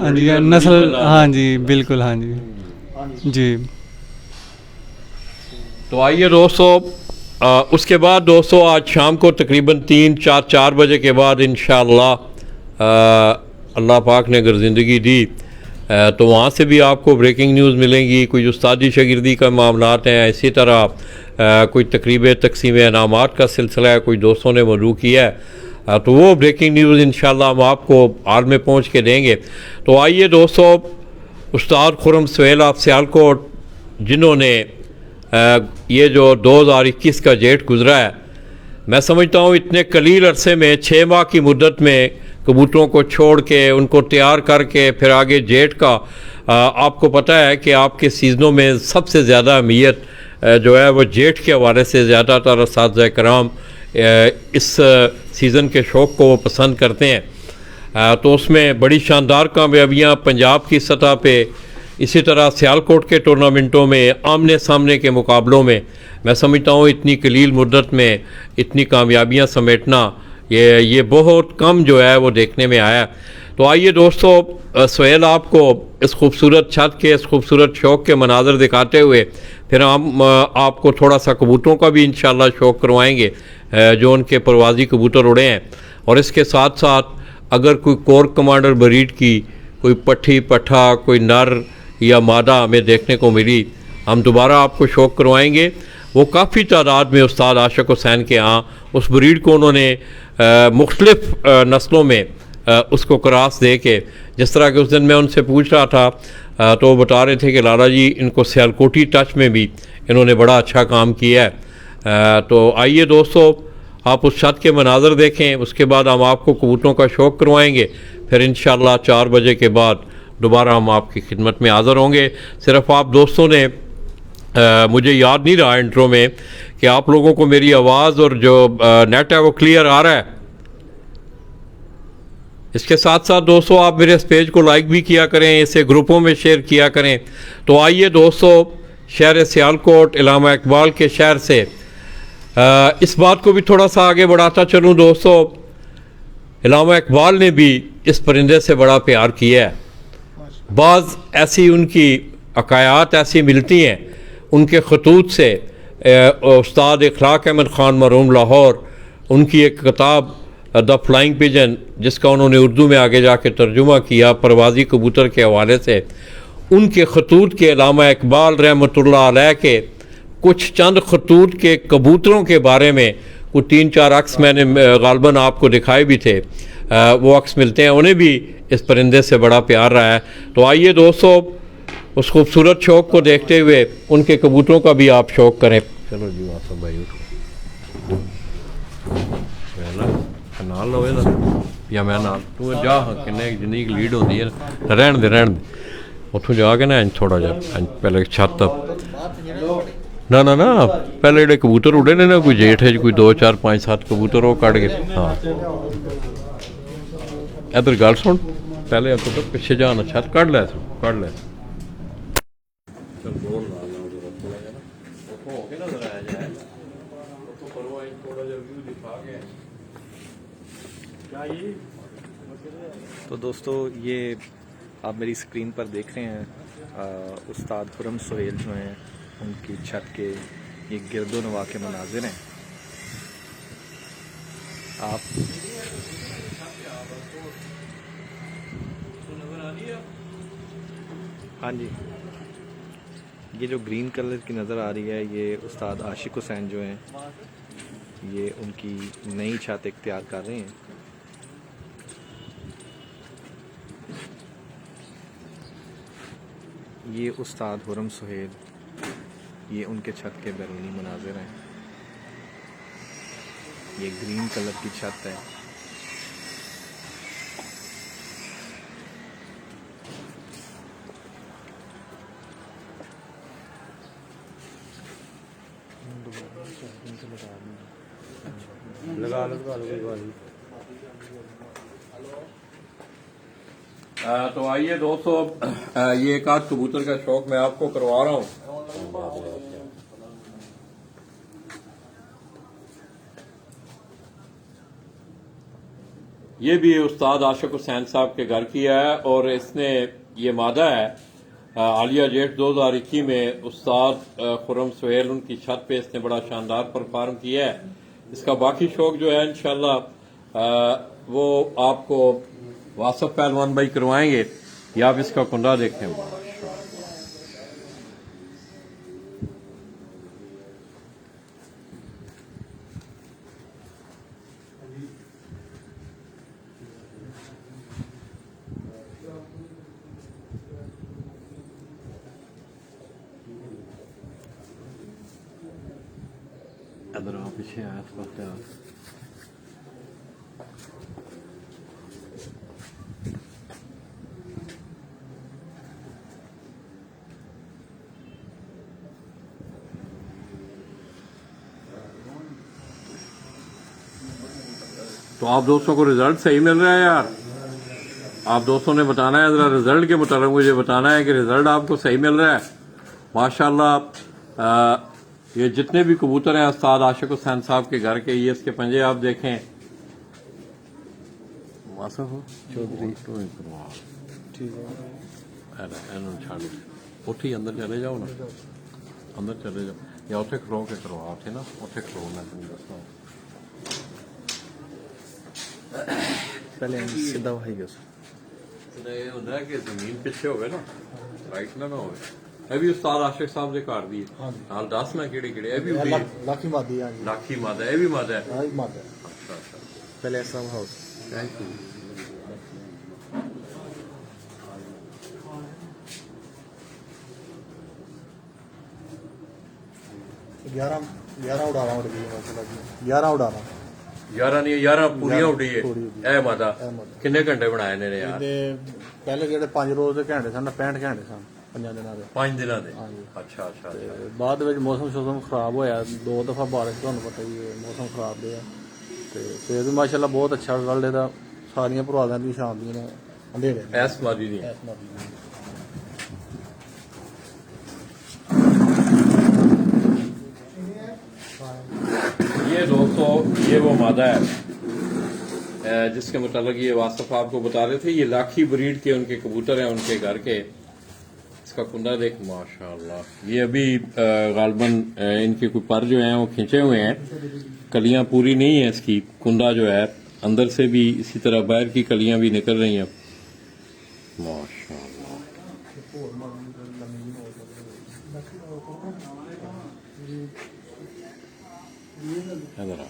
हाँ जी नस्ल, हाँ जी बिल्कुल हाँ जी जी। तो आइए दोस्तों उसके बाद दोस्तों आज शाम को तकरीबन 3-4 बजे के बाद इंशाअल्लाह अल्लाह पाक ने अगर ज़िंदगी दी तो वहाँ से भी आपको ब्रेकिंग न्यूज़ मिलेंगी। कोई उस्तादी शागिर्दी का मामलात हैं, इसी तरह कोई तकरीब तकसीम इनामात का सिलसिला है, कोई दोस्तों ने मदू किया है, तो वो ब्रेकिंग न्यूज़ इंशाअल्लाह हम आपको हाल में पहुँच के देंगे। तो आइए दोस्तों उस्ताद खुरम सुहेल ऑफ सियालकोट जिन्होंने ये जो 2021 का जेठ गुज़रा है, मैं समझता हूँ इतने कलील अरसे में 6 माह की मुद्दत में कबूतरों को छोड़ के उनको तैयार करके फिर आगे जेठ का आपको पता है कि आपके सीज़नों में सबसे ज़्यादा अहमियत जो है वो जेठ के हवाले से ज़्यादातर असातिज़ा कराम इस सीज़न के शौक़ को वो पसंद करते हैं। तो उसमें बड़ी शानदार कामयाबियाँ पंजाब की सतह पे, इसी तरह सियालकोट के टूर्नामेंटों में आमने सामने के मुकाबलों में मैं समझता हूँ इतनी कलील मुद्दत में इतनी कामयाबियाँ समेटना ये बहुत कम जो है वो देखने में आया। तो आइए दोस्तों सुहेल आपको इस खूबसूरत छत के, इस खूबसूरत शौक़ के मनाज़र दिखाते हुए फिर हम आपको थोड़ा सा कबूतरों का भी इंशाअल्लाह शौक़ करवाएंगे जो उनके परवाज़ी कबूतर उड़े हैं। और इसके साथ साथ अगर कोई कोर कमांडर ब्रीड की कोई पट्ठी पट्ठा कोई नर या मादा हमें देखने को मिली, हम दोबारा आपको शौक करवाएंगे। वो काफ़ी तादाद में उस्ताद आशिक हुसैन के यहाँ उस ब्रीड को उन्होंने मुख्तलिफ़ नस्लों में उसको क्रॉस दे के, जिस तरह के उस दिन मैं उनसे पूछ रहा था तो वो बता रहे थे कि लाला जी इनको सियालकोटी टच में भी इन्होंने बड़ा अच्छा काम किया है। तो आइए दोस्तों, आप उस छत के मनाज़र देखें, उसके बाद हम आपको कबूतरों का शौक़ करवाएंगे। फिर इंशाअल्लाह 4 बजे के बाद दोबारा हम आपकी खिदमत में हाज़िर होंगे। सिर्फ आप दोस्तों ने मुझे याद नहीं रहा इंट्रो में कि आप लोगों को मेरी आवाज़ और जो नेट है वो क्लियर आ रहा है। इसके साथ साथ दोस्तों आप मेरे इस पेज को लाइक भी किया करें, इसे ग्रुपों में शेयर किया करें। तो आइए दोस्तों, शहर सियालकोट इलामा इकबाल के शहर से इस बात को भी थोड़ा सा आगे बढ़ाता चलूँ दोस्तों, इलामा इकबाल ने भी इस परिंदे से बड़ा प्यार किया है। बाज़ ऐसी उनकी अकायात ऐसी मिलती हैं उनके खतूत से। उस्ताद इखलाक अहमद ख़ान मरहूम लाहौर, उनकी एक किताब द फ्लाइंग पिजन, जिसका उन्होंने उर्दू में आगे जाके तर्जुमा किया परवाज़ी कबूतर के हवाले से, उनके खतूत के इलामा इकबाल रहमतुल्लाह अलैह के कुछ चंद खतूत के कबूतरों के बारे में कुछ 3-4 अक्स मैंने गालबन आपको दिखाए भी थे। वो अक्स मिलते हैं, उन्हें भी इस परिंदे से बड़ा प्यार रहा है। तो आइए दोस्तों, उस खूबसूरत शौक़ को देखते हुए उनके कबूतरों का भी आप शौक़ करें। चलो जी वासफ भाई उठो, नाल लो या मैं नाल तू जा किन्ने जिन्नी लीड होती है रहन दे उतों जाके ना थोड़ा जा पहले छत ना ना ना पहले जो कबूतर उड़े ने ना कोई जेठ है कोई 2 4 5 7 कबूतर वो कट गए। हाँ इधर गल सुन, पहले अब तो पिछे जाना छत कट लै तो दोस्तों, ये आप मेरी स्क्रीन पर देख रहे हैं उस्ताद खुरम सुहेल जो हैं उनकी छत के ये गिरदो नवा के मनाजिर हैं। आप हाँ जी, ये जो ग्रीन कलर की नज़र आ रही है ये उस्ताद आशिक हुसैन जो हैं ये उनकी नई छत इख्तियार कर रहे हैं। ये उस्ताद खुरम सुहेल, ये उनके छत के बैरूनी मनाजिर हैं। ये ग्रीन कलर की छत है। तो आइए दोस्तों, ये एक आध कबूतर का शौक मैं आपको करवा रहा हूँ। ये भी उस्ताद आशिक हुसैन साहब के घर की है और इसने ये मादा है आलिया जेठ 2021 में उस्ताद खुरम सुहेल उनकी छत पे इसने बड़ा शानदार परफॉर्म किया है। इसका बाकी शौक जो है इंशाल्लाह वो आपको वासफ पहलवान भाई करवाएंगे। या आप इसका कुंडा देखें, अदर आप पीछे आया था। तो आप दोस्तों को रिजल्ट सही मिल रहा है यार, आप दोस्तों ने बताना है, जरा रिजल्ट के मुताबिक मुझे बताना है कि रिजल्ट आपको सही मिल रहा है। माशाल्लाह ये जितने भी कबूतर हैं उस्ताद आशिक हुसैन साहब के घर के, ये इसके पंजे आप देखें। चौधरी उठ ही अंदर चले जाओ ना, अंदर चले जाओ या उठे खरो के करवा थे ना, उठे खरो मैं तुम्हें दसना पहले सीधा भाई ਇਹ ਹੁੰਦਾ ਕਿ ਜ਼ਮੀਨ ਪਿੱਛੇ ਹੋਵੇ ਨਾ, ਰਾਈਟ ਨਾ ਹੋਵੇ। ਇਹ ਵੀ ਉਸਤਾਦ ਆਸ਼ਿਕ ਸਾਹਿਬ ਦੇ ਘਰ ਦੀ ਹੈ। ਹਾਂਜੀ। ਨਾਲ ਦੱਸ ਨਾ ਕਿਹੜੇ ਕਿਹੜੇ। ਇਹ ਵੀ ਹੁੰਦੀ ਹੈ ਲਾਖੀ ਮਾਦੀ ਆ ਜੀ। ਲਾਖੀ ਮਾਤਾ, ਇਹ ਵੀ ਮਾਤਾ ਹੈ। ਆਹ ਮਾਦਾ ਅੱਛਾ ਅੱਛਾ, ਪਹਿਲੇ ਅਸਲਮ ਹਾਊਸ। Thank you. 11 ਉਡਾਰਾਂ ਉੱਡ ਗਈ ਮਾਸ਼ਾਅੱਲਾ ਜੀ। 11 ਉਡਾਰਾਂ 11 ਨਹੀਂ 11 ਪੂਰੀਆਂ ਉੱਡੀ ਹੈ। ਪੂਰੀ ਉੱਡੀ। ਇਹ ਮਾਤਾ ਇਹ ਮਾਤਾ। ਕਿੰਨੇ ਘੰਟੇ ਬਣਾਏ ਨੇ ਯਾਰ? ਇਹਦੇ ਪਹਿਲੇ ਜਿਹੜੇ 5 ਰੋਜ਼ ਦੇ ਘੰਟੇ ਸਨ 65 ਘੰਟੇ ਸਨ 5 ਦਿਨਾਂ ਦੇ। 5 ਦਿਨਾਂ ਦੇ। ਹਾਂਜੀ। ਅੱਛਾ ਅੱਛਾ ਅੱਛਾ। ਤੇ ਬਾਅਦ ਵਿੱਚ ਮੌਸਮ ਖਰਾਬ ਹੋਇਆ, 2 ਦਫਾ ਬਾਰਿਸ਼, ਤੁਹਾਨੂੰ ਪਤਾ ਹੀ ਹੈ ਮੌਸਮ ਖਰਾਬ ਰਿਹਾ ਤੇ ਫਿਰ ਵੀ ਮਾਸ਼ਾਅੱਲਾ ਬਹੁਤ ਅੱਛਾ ਰਿਜ਼ਲਟ ਇਹਦਾ। ਸਾਰੀਆਂ ਪ੍ਰੋਬਲਮਾਂ ਦੀ ਸ਼ਾਮ ਦੀਆਂ ਨੇ ਅੰਧੇਰੇ ਨੇ। ਐਸ ਮਾਦੀ ਦੀ। ਇਸ ਮਾਦੀ ਦੀ। ये दोस्तों ये वो मादा है जिसके मुताबिक ये वासफ आपको बता रहे थे। ये लाखी ब्रीड के उनके कबूतर हैं उनके घर के। इसका कुंदा देख माशाल्लाह। ये अभी गालबन इनके कोई पर जो हैं वो खींचे हुए हैं, कलियां पूरी नहीं है इसकी। कुंदा जो है अंदर से भी इसी तरह बाहर की कलियां भी निकल रही हैं माशाल्लाह। इधर आओ।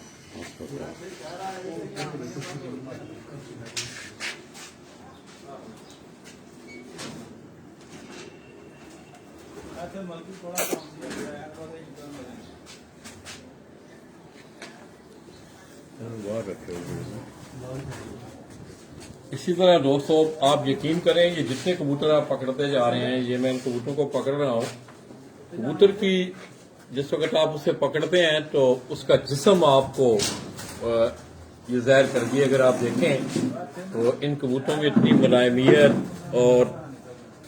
इसी तरह दोस्तों आप यकीन करें, ये जितने कबूतर आप पकड़ते जा रहे हैं, ये मैं इन कबूतरों को पकड़ रहा हूँ। कबूतर की जिस वक्त आप उसे पकड़ते हैं तो उसका जिस्म आपको ये ज़ाहिर कर दिए। अगर आप देखें तो इन कबूतरों में इतनी मुलायमियत और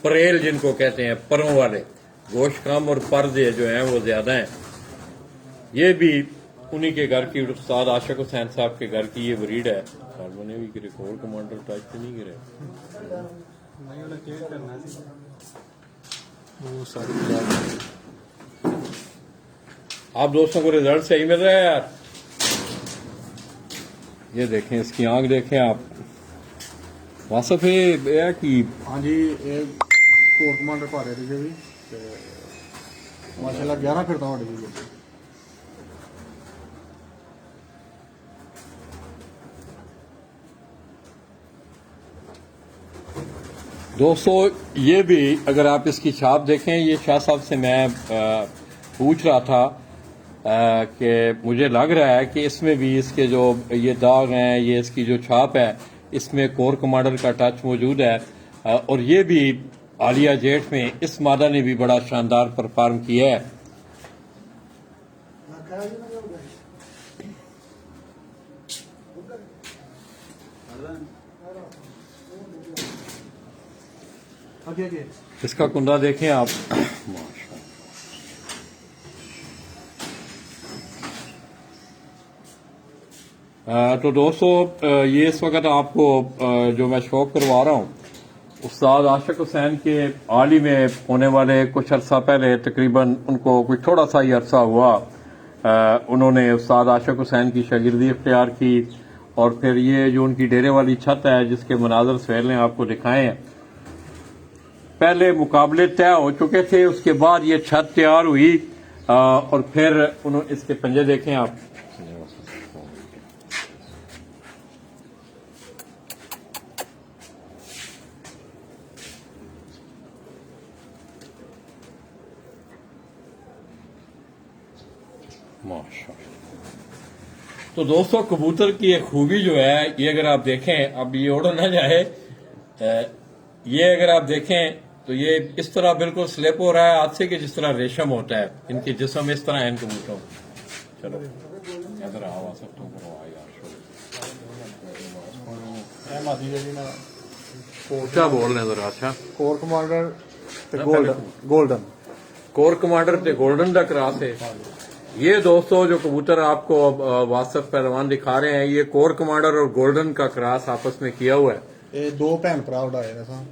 परेल जिनको कहते हैं, परों वाले गोश्त कम और पर्दे जो हैं वो ज्यादा हैं। ये भी उन्हीं के घर की उस्ताद आशिक हुसैन साहब के घर की ये ब्रीड है। ने भी गिरे कोर कमांडर टाइप से नहीं गिरे। आप दोस्तों को रिजल्ट सही मिल रहा है यार। ये देखें, इसकी आंख देखें आप। वासफ है कि हाँ जी, ये कोर कमांडर पा रहे थे भी माशाल्लाह 11 फिरता उड़ गई। दोस्तों ये भी अगर आप इसकी छाप देखें, ये शाह साहब से मैं पूछ रहा था कि मुझे लग रहा है कि इसमें भी इसके जो ये दाग हैं, ये इसकी जो छाप है, इसमें कोर कमांडर का टच मौजूद है। और ये भी आलिया जेठ में इस मादा ने भी बड़ा शानदार परफॉर्म किया है। इसका कुंदा देखें आप। तो दोस्तों ये इस वक्त आपको जो मैं शो करवा रहा हूँ, उस्ताद आशिक हुसैन के हाल ही में होने वाले कुछ अरसा पहले, तकरीबन उनको कुछ थोड़ा सा ही अरसा हुआ, उन्होंने उस्ताद आशिक हुसैन की शागिर्दी इख्तियार की। और फिर ये जो उनकी डेरे वाली छत है जिसके मनाजर सुहेल ने आपको दिखाए हैं, पहले मुकाबले तय हो चुके थे, उसके बाद ये छत तैयार हुई और फिर उन्होंने इसके पंजे देखें आप। माशाअल्लाह। तो दोस्तों कबूतर की एक खूबी जो है, ये अगर आप देखें, अब ये उड़ ना जाए, ये अगर आप देखें तो ये इस तरह बिल्कुल स्लिप हो रहा है हाथ से कि जिस तरह रेशम होता है। इनके जिस्म इस तरह है इन कबूतरों। चलो इधर आ सकता हूँ क्या बोल रहे हैं जरा। अच्छा, कोर कमांडर ते गोल्डन कोर कमांडर ते गोल्डन का क्रॉस है ये। दोस्तों जो कबूतर आपको वासफ पहलवान दिखा रहे हैं, ये कोर कमांडर और गोल्डन का क्रॉस आपस में किया हुआ है। ये 2 भैन भरा उड़ाए ने सा।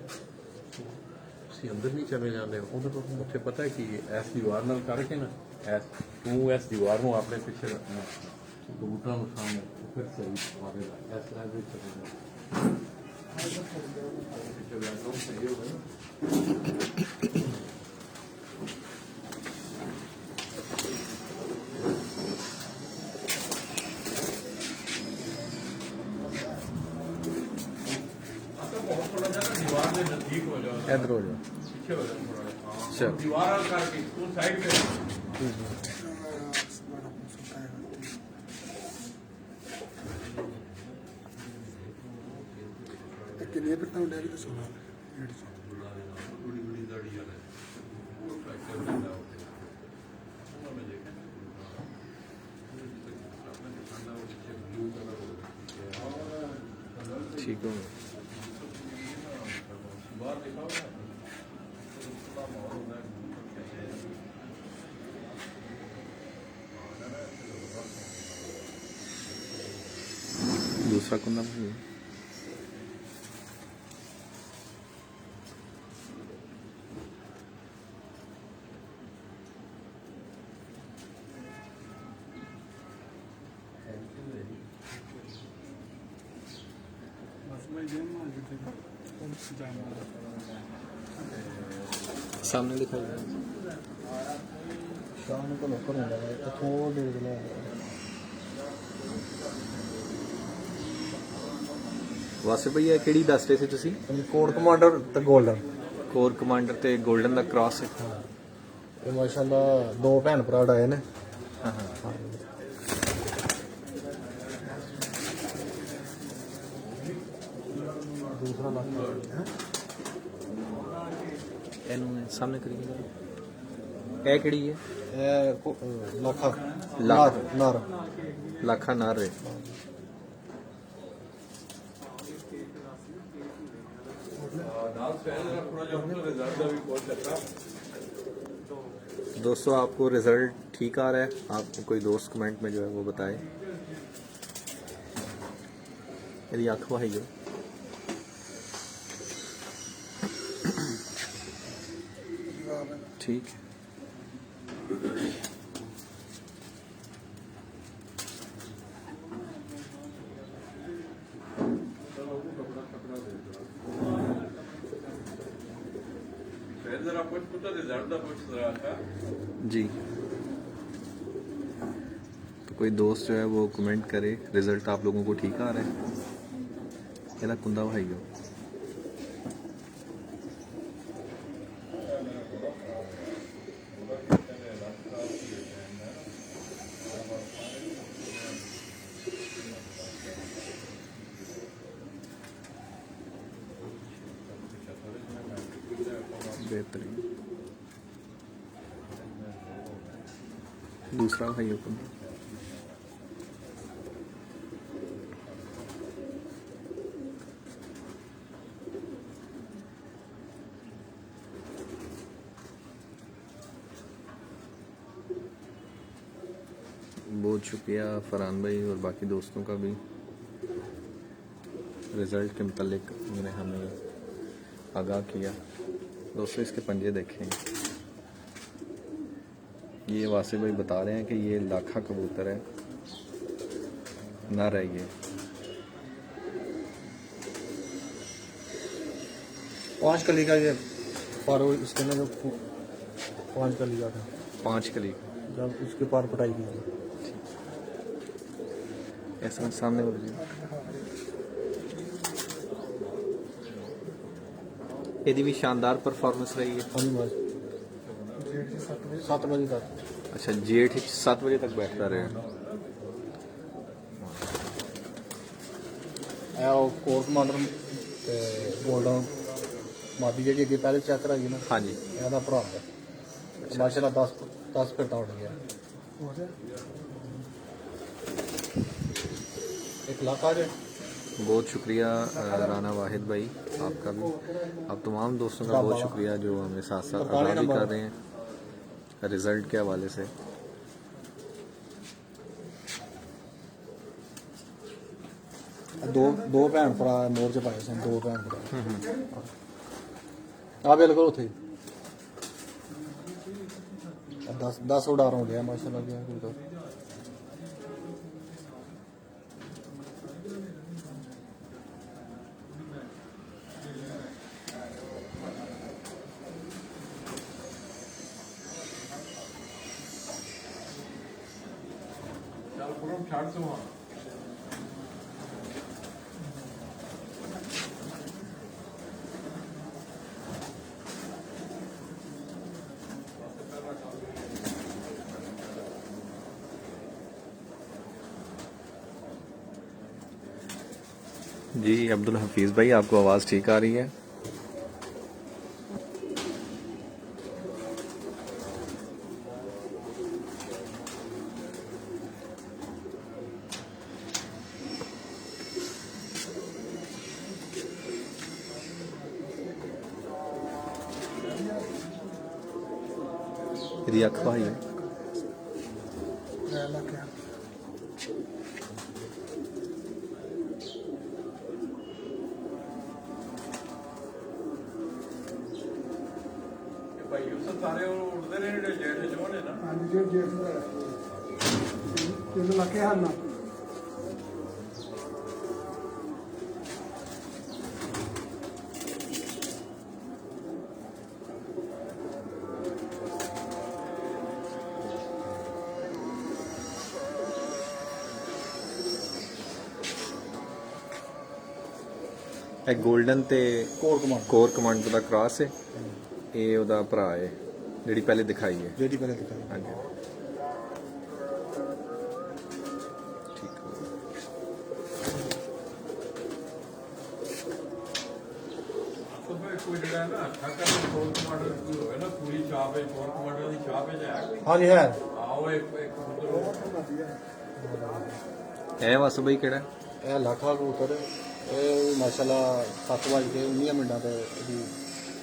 अंदर नहीं चले जाते उसे पता है कि ऐस दीवार नाल करके ना, ऐस तू ऐस दीवार में अपने पीछे रखना, कबूतर सामने फिर सही आगे ऐसा चलेगा। इधर हो जाओ। चल ਕਿੰਨੇ ਪਿੱਟਾਂ ਡੈਗ ਤੇ ਸੁਣਾ ठीक हो दूसरा कुंदा भाई सामने दिखाई ਸ਼ਾਮ ਨੂੰ ਘਰੋਂ ਘਰੋਂ ਲੈ ਆਏ ਤੇ ਥੋੜੇ ਜਿਹੇ ਲੈ ਆਏ। ਵਾਸੇ ਭਈਆ ਕਿਹੜੀ ਦੱਸ ਰਹੇ ਸੀ ਤੁਸੀਂ? ਕੋਡ ਕਮਾਂਡਰ ਤੇ 골ਡਨ ਕੋਰ ਕਮਾਂਡਰ ਤੇ 골ਡਨ ਦਾ ਕ੍ਰਾਸ ਹੈ। ਇਹ ਮਾਸ਼ਾਅੱਲਾ ਦੋ ਭੈਣ ਭਰਾ ਆਏ ਨੇ। ਹਾਂ ਹਾਂ ਦੂਸਰਾ ਲੱਖ ਇਹਨੂੰ ਸਾਹਮਣੇ ਕਰੀਏ। ਇਹ ਕਿਹੜੀ ਹੈ? ਇਹ ਲੱਖਾ ਲੱਖ। ਨਾਰ ਲੱਖਾ ਨਾਰ ਹੈ। दोस्तों आपको रिजल्ट ठीक आ रहा है? आपको कोई दोस्त कमेंट में जो है वो बताए। मेरी आँख भाई हो ठीक है। जी तो कोई दोस्त जो है वो कमेंट करे रिजल्ट आप लोगों को ठीक आ रहा है। ये कुंदा भाई हो बेहतरीन। दूसरा भाई हुक्म बहुत शुक्रिया फरहान भाई और बाकी दोस्तों का भी रिज़ल्ट के मतलब उन्होंने हमें आगाह किया। दोस्तों इसके पंजे देखें, ये वासे भाई बता रहे हैं कि ये लाखा कबूतर है, नर है ये। पांच कली का ये पार इसके अंदर जो पांच कली का था, 5 कली जब उसके पार पटाई की थी। ऐसा सामने बोल रही यदि भी शानदार परफॉर्मेंस रही है। हाँ जी बस 7 बजे तक। अच्छा जेठ 7 बजे तक बैठता रहे। कोर कमांडर ते गोल्डन मादी जी अगे पहले चेक कराई ना। हाँ जी ਇਹਦਾ ਭਰਾ ਹੈ ਮਾਸ਼ਾਅੱਲਾ 10 ਘੰਟਾ ਉੱਡ ਗਿਆ। एक लाख आ जाए। बहुत शुक्रिया राना वाहिद भाई आपका भी, आप तमाम दोस्तों का बहुत शुक्रिया जो हमें साथ साथ आगाह भी कर रहे हैं रिज़ल्ट के हवाले से। दो भैन भरा मोर च पाए सन, 2 भैन भरा आ बिल्कुल उत्थे 10 उड़ार हो गया माशाअल्लाह गया कोई तो। जी अब्दुल हफीज़ भाई, आपको आवाज़ ठीक आ रही है? ਇਹਦੀ ਅੱਖ ਭਾਈ ਹੈ। ਇਹ 골ਡਨ ਤੇ ਕੋਰ ਕਮਾਂਡੋ ਦਾ ਕ੍ਰਾਸ ਹੈ। ਇਹ ਉਹਦਾ ਭਰਾ ਹੈ ਜਿਹੜੀ ਪਹਿਲੇ ਦਿਖਾਈ ਹੈ। ਜਿਹੜੀ ਪਹਿਲੇ ਦਿਖਾਈ ਹਾਂਜੀ ਠੀਕ ਹੋ ਕੋਈ ਜਿਹੜਾ ਨਾ ਠਾਕਰ ਕੋਲ ਕਮਾਂਡਰ ਹੋਵੇ ਨਾ ਪੂਰੀ ਛਾਪ ਹੈ ਕੋਲ ਕਮਾਂਡਰ ਦੀ ਛਾਪ ਹੈ ਜਾਂ ਹਾਂਜੀ ਹੈ। ਆਓ ਇੱਕ ਇਹ ਵਸ ਬਈ ਕਿਹੜਾ? ਇਹ ਲਾਠਾ ਕਬੂਤਰ ਇਹ ਮਾਸ਼ਾਅੱਲਾ 7:19 ਮਿੰਟਾਂ ਤੇ ਇਹਦੀ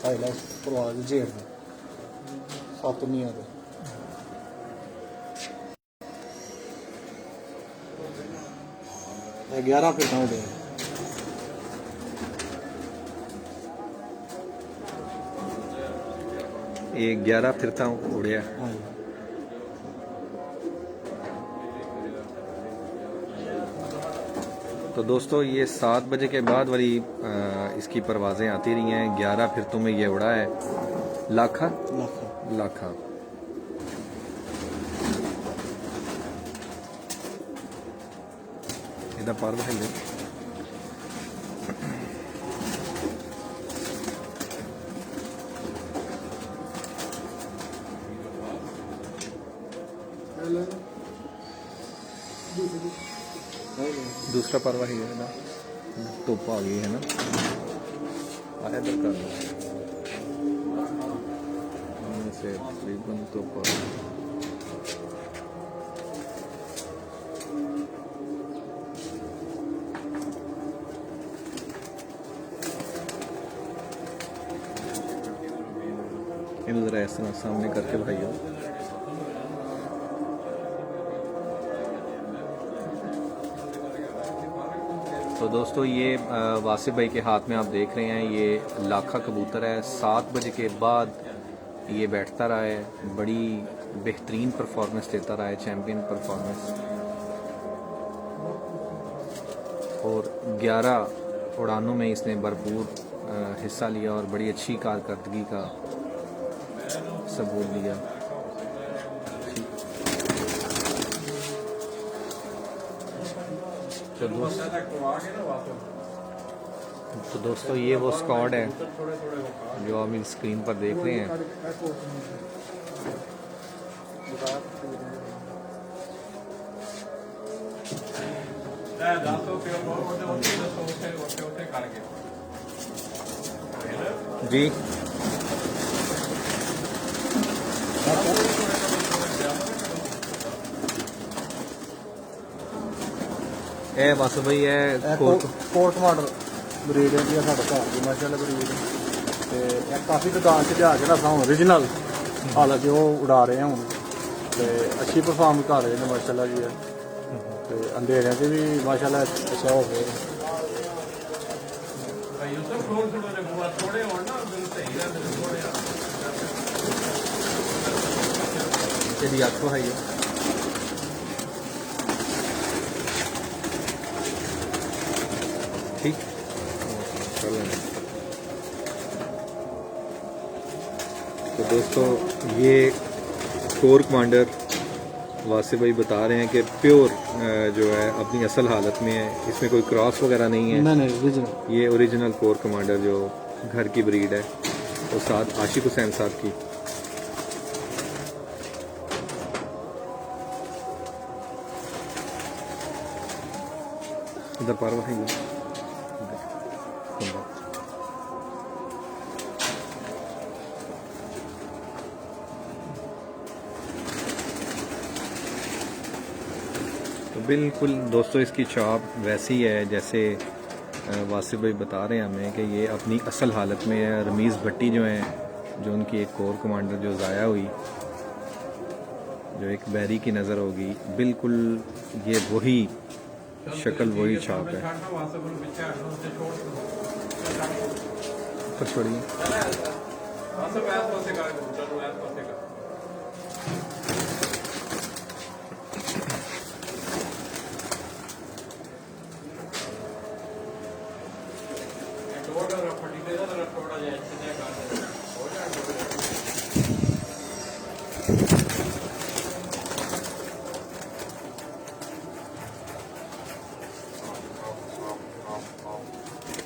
ਹਾਈਲਾ ਪ੍ਰਵਾਜ ਜੇਰ 7:19 ਤੇ ਇਹ 11 ਫਿਟਾਂ ਦੇ ਇਹ 11 ਫਿਰ ਤਾਂ ਉੜਿਆ। ਹਾਂਜੀ तो दोस्तों ये 7 बजे के बाद वाली इसकी परवाज़ें आती रही हैं। 11 फिरतों में ये उड़ा है लाखा लाखा लाखा। ਇਹਦਾ ਪਰ ਹੈ दूसरा परवा ही है ना, तोप आ गई है ना। आया इधर कर लो से तकरीबन तोप आ गई। इन जरा इस तरह सामने करके भाइयों। तो दोस्तों ये वासिफ भाई के हाथ में आप देख रहे हैं ये लाखा कबूतर है। 7 बजे के बाद ये बैठता रहा है, बड़ी बेहतरीन परफॉर्मेंस देता रहा है, चैम्पियन परफॉर्मेंस। और 11 उड़ानों में इसने भरपूर हिस्सा लिया और बड़ी अच्छी कारकर्दगी का सबूत दिया। तो दोस्तों ये वो स्क्वाड है जो आप इस स्क्रीन पर देख रहे हैं। जी ਇਹ ਬਸ ਬਈ ਇਹ ਕੋਰਟ ਮਾਡਲ ਬਰੀਡ ਹੈ ਜੀ ਸਾਡਾ ਘਰ ਦੀ ਮਾਸ਼ਾਅੱਲਾ ਬਰੀਡ ਤੇ ਇਹ ਕਾਫੀ ਦੁਕਾਨ 'ਚ ਜਾ ਕੇ ਨਾ ਸਾਂ ओरिजिनल ਹਾਲਾਂਕਿ ਉਹ ਉਡਾ ਰਹੇ ਹੁਣ ਤੇ ਅੱਛੀ ਪਰਫਾਰਮ ਕਰ ਰਹੇ ਨੇ ਮਾਸ਼ਾਅੱਲਾ ਜੀ ਤੇ ਅੰਧੇਰਿਆਂ 'ਚ ਵੀ ਮਾਸ਼ਾਅੱਲਾ ਅੱਛਾ ਹੋ ਗਿਆ। ਥੋੜੇ ਹੋਣ ਨਾ ਸਹੀ ਰਹਿੰਦੇ ਥੋੜੇ ਇਹਦੀ ਅੱਖ ਹੈ ठीक। तो दोस्तों ये कोर कमांडर वासिफ भाई बता रहे हैं कि प्योर जो है अपनी असल हालत में है, इसमें कोई क्रॉस वगैरह नहीं है। नहीं ओरिजिनल। ये ओरिजिनल कोर कमांडर जो घर की ब्रीड है, उस्ताद आशिक हुसैन साहब की। इधर पार भाई तो बिल्कुल दोस्तों इसकी छाप वैसी है जैसे वासिफ भाई बता रहे हैं हमें कि ये अपनी असल हालत में है। रमीज़ भट्टी जो है, जो उनकी एक कोर कमांडर जो ज़ाया हुई, जो एक बैरी की नज़र होगी, बिल्कुल ये वही शक्ल वही छाप है। ऊपर छोड़िए।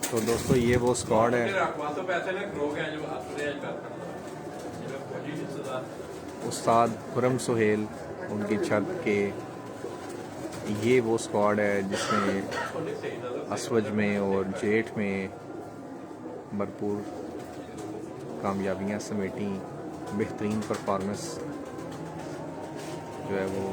तो दोस्तों ये वो स्क्वाड है। उस्ताद खुरम सुहेल उनकी छत के, ये वो स्क्वाड है जिसमें असवज में और जेठ में भरपूर कामयाबियां समेटी, बेहतरीन परफॉर्मेंस जो है वो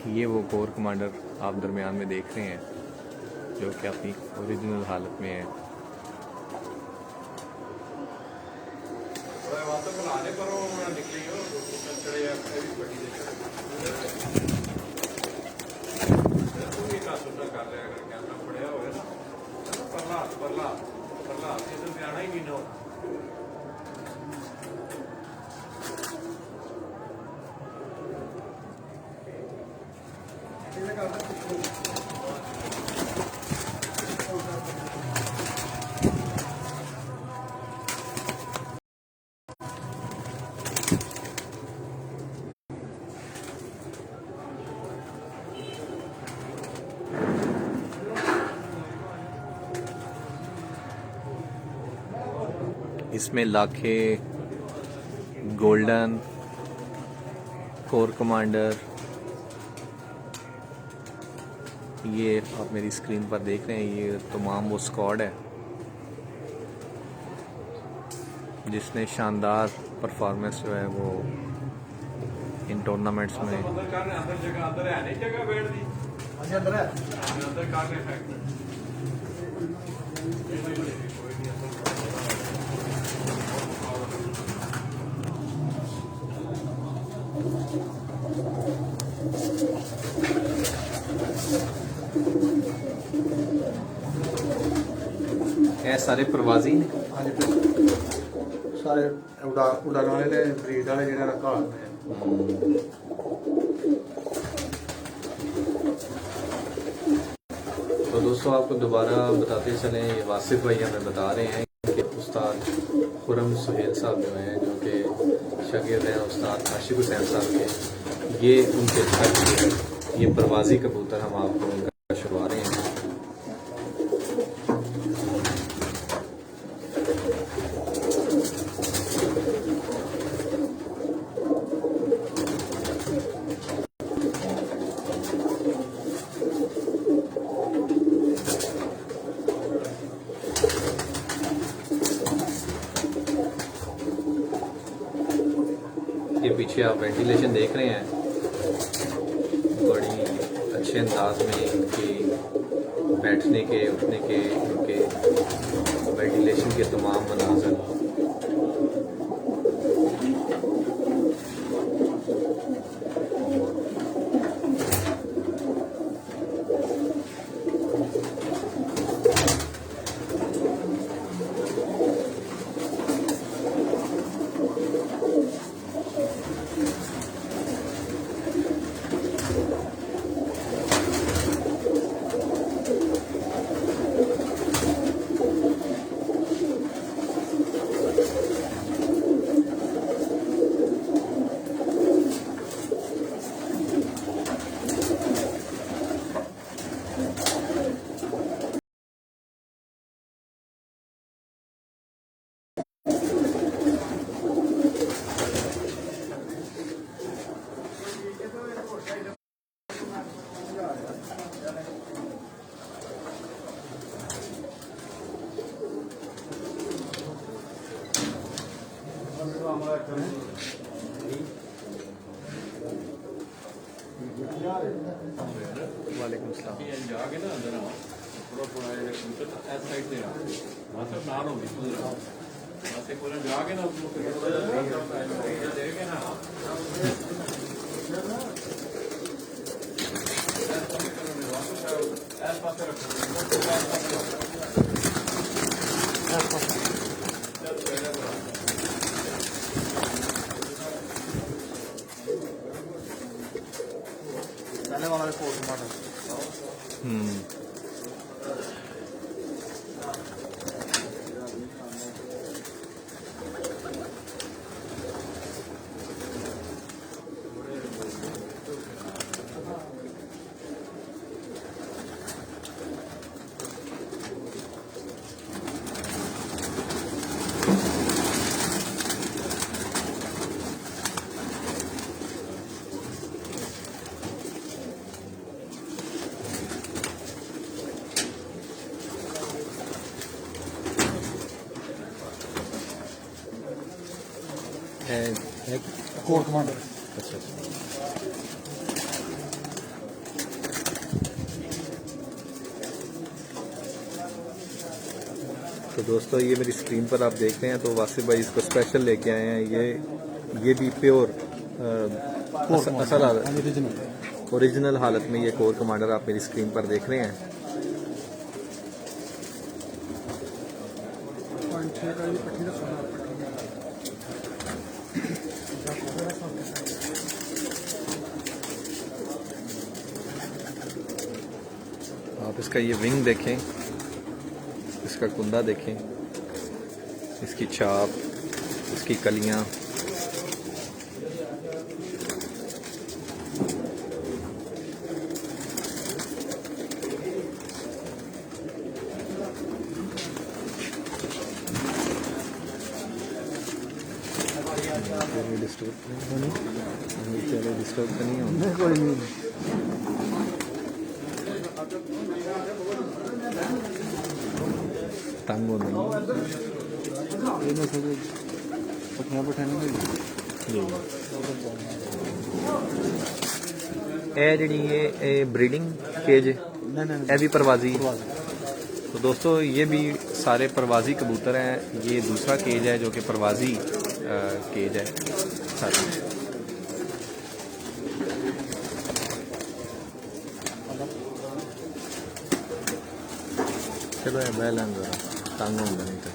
ये वो कोर कमांडर आप दरमियान में देख रहे हैं जो कि अपनी ओरिजिनल हालत में है। इसमें लाखे, गोल्डन, कोर कमांडर, ये आप मेरी स्क्रीन पर देख रहे हैं, ये तमाम वो स्क्वाड है जिसने शानदार परफॉर्मेंस जो है वो इन टूर्नामेंट्स में ਇਹ ਸਾਰੇ ਪ੍ਰਵਾਸੀ ਨੇ। हाँ जी सारे उड़ान वाले ने ब्रीड वाले जिन्हें रखा तो दोस्तों आपको दोबारा बताते चलें, ये वासिफ भाई हमें बता रहे हैं कि उस्ताद खुरम सुहेल साहब जो हैं, जो कि शागिर्द हैं उस्ताद आशिक हुसैन साहब के, ये उनके छत के हैं। ये परवाजी कबूतर हम आपको उनका शुरवा रहे हैं। ये पीछे आप वेंटिलेशन देख रहे हैं, बड़ी अच्छे अंदाज में इनकी बैठने के, उठने के, इनके वेंटिलेशन के तमाम मनाज़र। वालेकुम सलाम। जाके ना अंदर आओ थोड़ा थोड़ा ये कबूतर इस साइड से आ मतलब नाल होगी बस एक बार जाके ना उसको देखे ना पहले वाला रिपोर्ट मॉडल कोर कमांडर। अच्छा तो दोस्तों ये मेरी स्क्रीन पर आप देख रहे हैं तो वासिफ भाई इसको स्पेशल लेके आए हैं। ये भी प्योर असल ओरिजिनल हालत में ये कोर कमांडर आप मेरी स्क्रीन पर देख रहे हैं। आप इसका ये विंग देखें, इसका कुंदा देखें, इसकी छाप, इसकी कलियां, डिस्टर्ब तो नहीं होना। कोई नहीं तंग होना पठियां पठाने ये ब्रीडिंग केज है भी परवाजी। तो दोस्तों ये भी सारे परवाजी कबूतर हैं। ये दूसरा केज है जो कि परवाजी केज है सारे। चलो ये बैल जरा तंग होंगे नहीं तो।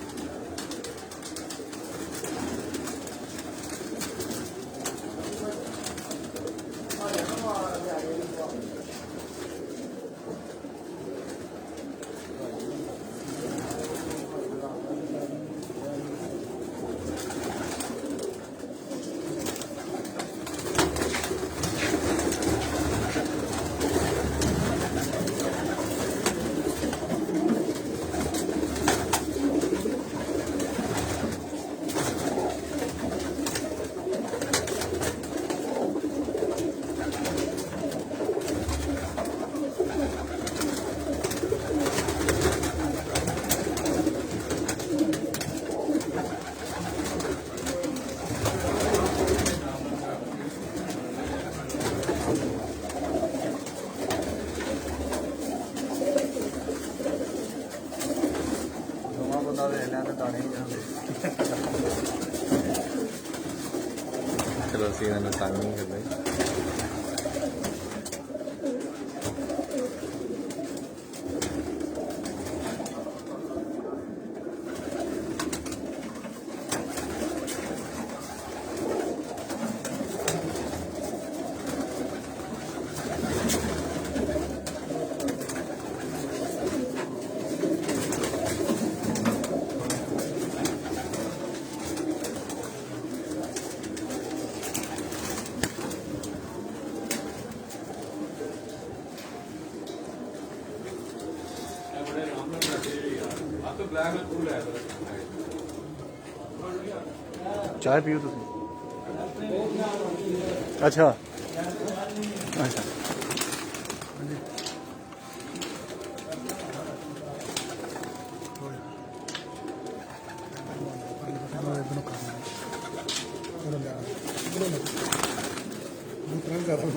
चलो ਅਸੀਂ ਇਹਨਾਂ ਨੂੰ ਤੰਗ ਨਹੀਂ ਕਰਦੇ। चाय पियो तुम। अच्छा अच्छा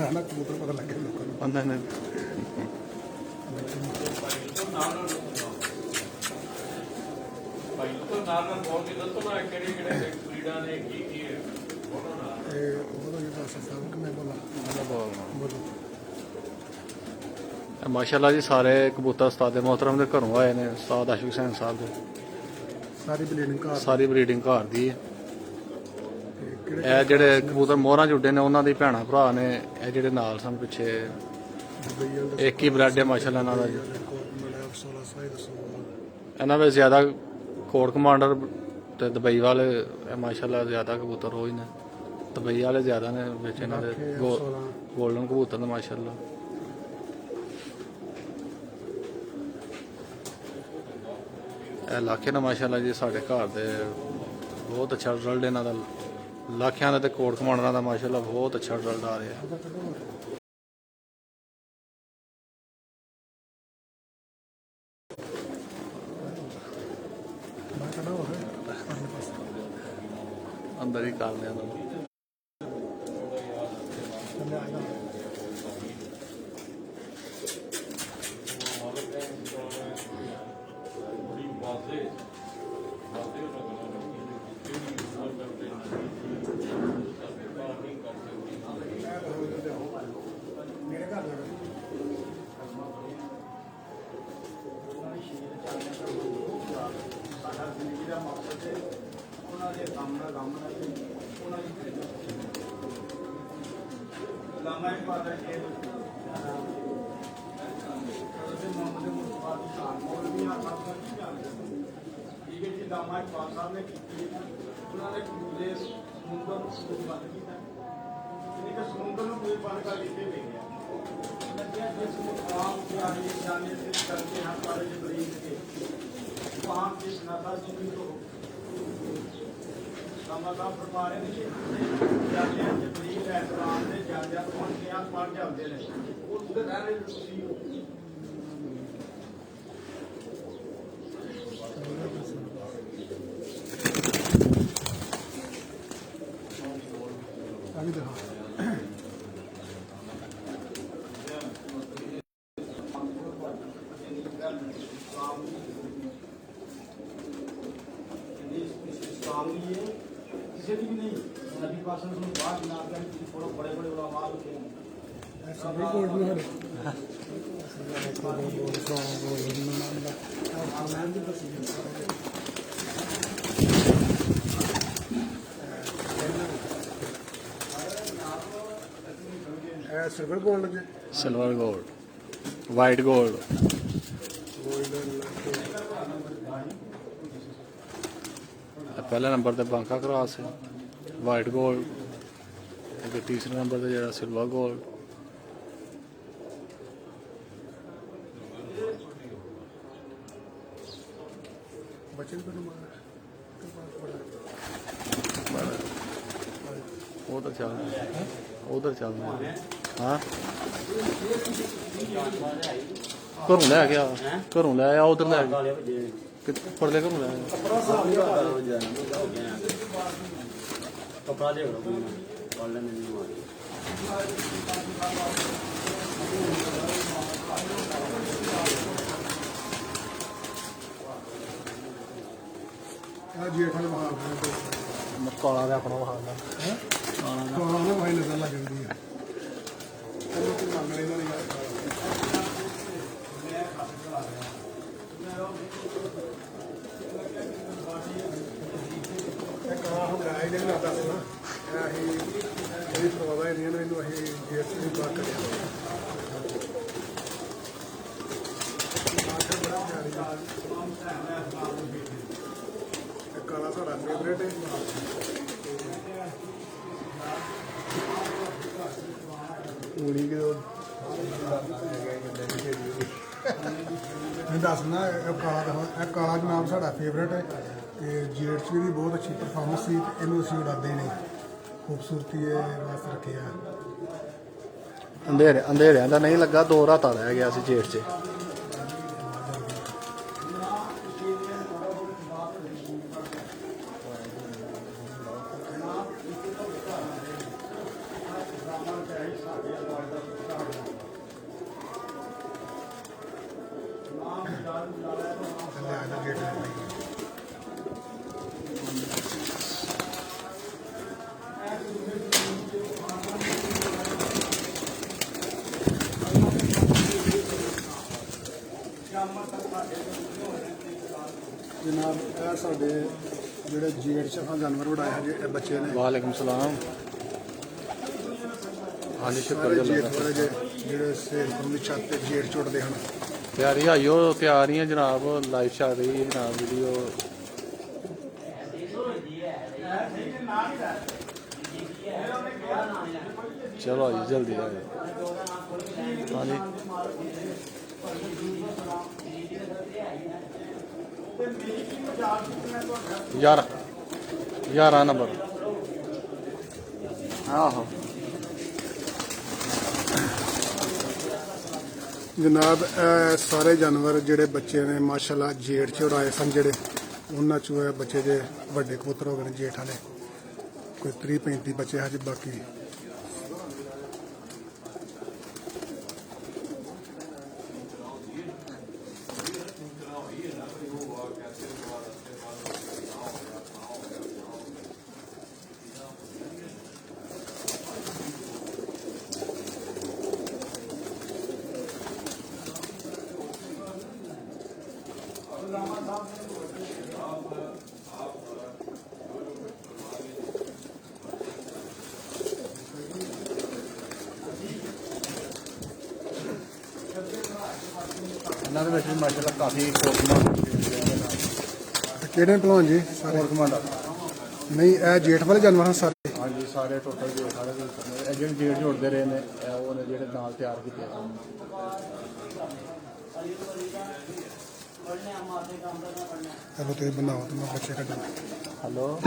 ਨਾ ਨਾ ਕਬੂਤਰ ਪਤਾ ਲੱਗੇ ਲੋਕਾਂ ਨੂੰ। ਉਹਨਾਂ ਨੇ ਭਾਈ ਤੋਂ ਨਾਲ ਬਹੁਤ ਹੀ ਦੱਸੋ ਨਾ ਕਿਹੜੇ ਕਿਹੜੇ ਬਰੀਡਾਂ ਨੇ ਕੀ ਹੈ ਤੇ ਉਹਦਾ ਜਿਹੜਾ ਸਾਹਿਬ ਕਿ ਮੈਂ ਬੋਲਾਂ ਮਾਸ਼ਾਅੱਲਾ ਜੀ ਸਾਰੇ ਕਬੂਤਰ ਉਸਤਾਦ ਮੁਹਤਰਮ ਦੇ ਘਰੋਂ ਆਏ ਨੇ। ਉਸਤਾਦ ਆਸ਼ਿਕ ਹੁਸੈਨ ਸਾਹਿਬ ਦੇ ਸਾਰੀ ਬਲੀਡਿੰਗ ਘਰ ਸਾਰੀ ਬਰੀਡਿੰਗ ਘਰ ਦੀ ਹੈ। ਤੇ ਕਿਹੜੇ ਇਹ ਜਿਹੜੇ ਕਬੂਤਰ ਮੋਹਰਾਂ ਜੁੱਡੇ ਨੇ ਉਹਨਾਂ ਦੇ ਭੈਣਾਂ ਭਰਾ ਨੇ। ਇਹ ਜਿਹੜੇ ਨਾਲ ਸਨ ਪਿੱਛੇ ਦੁਬਈ ਵਾਲੇ ਇੱਕ ਹੀ ਬਲੱਡ ਹੈ ਮਾਸ਼ਾਅੱਲਾ ਇਹਨਾਂ ਦਾ ਜੀ। ਮੜਾ 16 ਸਾਈ ਦੱਸੋ ਇਹਨਾਂ ਵਿੱਚ ਜ਼ਿਆਦਾ ਕੋਟ ਕਮਾਂਡਰ ਤੇ ਦੁਬਈ ਵਾਲੇ ਇਹ ਮਾਸ਼ਾਅੱਲਾ ਜ਼ਿਆਦਾ ਕਬੂਤਰ ਹੋਈ ਨੇ। ਦੁਬਈ ਵਾਲੇ ਜ਼ਿਆਦਾ ਨੇ ਵਿੱਚ ਇਹਨਾਂ ਦੇ ਗੋਲਡਨ ਕਬੂਤਰ ਨੇ ਮਾਸ਼ਾਅੱਲਾ। ਇਹ ਲਾਖੇ ਨੇ ਮਾਸ਼ਾਅੱਲਾ ਜੀ ਸਾਡੇ ਘਰ ਦੇ ਬਹੁਤ ਅੱਛਾ ਰਿਜ਼ਲਟ ਇਹਨਾਂ ਦਾ। ਲਾਖਿਆਂ ਦਾ ਤੇ ਕੋਟ ਕਮਾਂਡਰਾਂ ਦਾ ਮਾਸ਼ਾਅੱਲਾ ਬਹੁਤ ਅੱਛਾ ਰਿਜ਼ਲਟ ਆ ਰਿਹਾ। ਮੈਂ ਕਹਦਾ ਹੋ ਰਿਹਾ ਅੰਦਰ ਹੀ ਕਰ ਲਿਆ ਉਹਨਾਂ ਮੇਰੇ ਘਰ ਦੇ ਸਮੁੰਦਰ ਨੂੰ ਕੋਈ ਬੰਦ ਕਰ ਦਿੱਤੇ ਗਏ ਲੱਗਿਆ ਜਿਸ ਮੁਕਾਮ ਤੇ ਆਏ ਜਾਣੇ ਤੇ ਕਰਕੇ ਹਰ ਪਾਰੇ ਦੇ ਬਰੀਕ ਕੇ वहाँ के नाता जी को समाता फरमाने ने जाते हैं जबरील एहतराम ने जाते पहुंच गया पढ़ जाते हैं वो उधर रहने तुसी आगे देखो किसी भी नहीं नबी पास में बात ना कर थोड़ा बड़े बड़े उलमा होते हैं सभी कोड में हर सिल्वर गोल्ड जे सिल्वर गोल्ड वाइट गोल्ड पहले नंबर ते बांका क्रॉस है वाइट गोल्ड ते तीसरे नंबर ते जेड़ा सिल्वर गोल्ड बच्चे को उधर चल उधर चल हाँ घरों लै गया घरों लै आया उधर लै पड़ले घरों लै आया कपड़ा दे ऑनलाइन जेठ वाले वहां काला दे अपना वहां है काला ना भाई नजर लग जाती है चलो तो मांग लेना नहीं यार ਕਾਲਾ ਹੁਣ ਗਾਇ ਨੇ ਨਾ ਦੱਸ ਨਾ ਇਹ ਇਹ ਪ੍ਰਵਾਦਾ ਇਹਨੂੰ ਇਹਨੂੰ ਇਹ ਜੇਠ ਦੀ ਬਾਤ ਕਰਿਆ ਕਾਲਾ ਸਾਡਾ ਫੇਵਰੇਟ ਹੈ ਉੜੀ ਕੇ ਮੈਂ ਦੱਸਣਾ ਇਹ ਕਾਲਾ ਦਾ ਇਹ ਕਾਲਾ ਜਨਾਬ ਸਾਡਾ ਫੇਵਰੇਟ ਹੈ ਤੇ ਜੇਠ ਚ ਵੀ ਬਹੁਤ ਅੱਛੀ ਪਰਫਾਰਮੈਂਸ ਸੀ ਤੇ ਇਹਨੂੰ ਅਸੀਂ ਉਡਾਦੇ ਨੇ ਖੂਬਸੂਰਤੀ ਇਹ ਵਾਸਤੇ ਰੱਖਿਆ ਅੰਧੇਰਿਆਂ ਦਾ ਨਹੀਂ ਲੱਗਾ 2 ਰਾਤਾਂ ਰਹਿ ਗਿਆ ਸੀ ਜੇਠ 'ਚ ਸਾਡੇ ਜਨਾਬ ਇਹ ਸਾਡੇ ਜਿਹੜੇ ਜੇਠ ਸ਼ਫਾ ਜਾਨਵਰ ਉਡਾਏ ਹੈ ਇਹ ਬੱਚੇ ਨੇ। वालेकुम सलाम। हाँ जी, शुक्र ਸਾਰੇ ਜੇਠ जल्द ਵਾਲੇ ਜਿਹੜੇ ਸੇਲ ਦੀ ਛੱਤ ਤੇ ਜੇਠ ਚੁੱਟਦੇ ਹਨ। तैयारी आइयो, तैयार ही है जनाब, लाइव चल रही है जनाब वीडियो। चलो आइए जल्दी आइए। हाँ जी, 11 नंबर। आहो ਜਨਾਬ ਇਹ ਸਾਰੇ ਜਾਨਵਰ ਜਿਹੜੇ ਬੱਚੇ ਨੇ ਮਾਸ਼ਾਅੱਲਾ ਜੇਠ ਚ ਉਡਾਏ ਸਨ, ਜਿਹੜੇ ਉਹਨਾਂ ਚੋਂ ਇਹ ਬੱਚੇ ਜੇ ਵੱਡੇ ਕਬੂਤਰ ਹੋ ਗਏ ਨੇ ਜੇਠ ਵਾਲੇ, ਕੋਈ 30-35 ਬੱਚੇ ਹਜੇ ਬਾਕੀ। ਇਹਨਾਂ ਦੇ ਵਿੱਚ ਵੀ ਮਾਸ਼ਾਅੱਲਾ ਕਾਫੀ ਕੋਟਮਾਂ ਕਿਹੜੇ ਭਲਵਾਨ ਜੀ? ਸਾਰੇ ਨਹੀਂ, ਇਹ ਜੇਠ ਵਾਲੇ ਜਾਨਵਰ ਹਨ ਸਾਰੇ। ਹਾਂਜੀ, ਸਾਰੇ ਟੋਟਲ ਜੇਠ ਵਾਲੇ ਵੀ ਇਹ ਜਿਹੜੇ ਜੇਠ ਜੋੜਦੇ ਰਹੇ ਨੇ ਇਹ ਉਹ ਨੇ ਜਿਹੜੇ ਨਾਲ ਤਿਆਰ ਕੀਤੇ ਸਨ। ਚਲੋ ਤੁਸੀਂ ਬਣਾਓ ਤੇ ਮੈਂ ਬੱਚੇ ਕੱਢਾਂ। ਹੈਲੋ,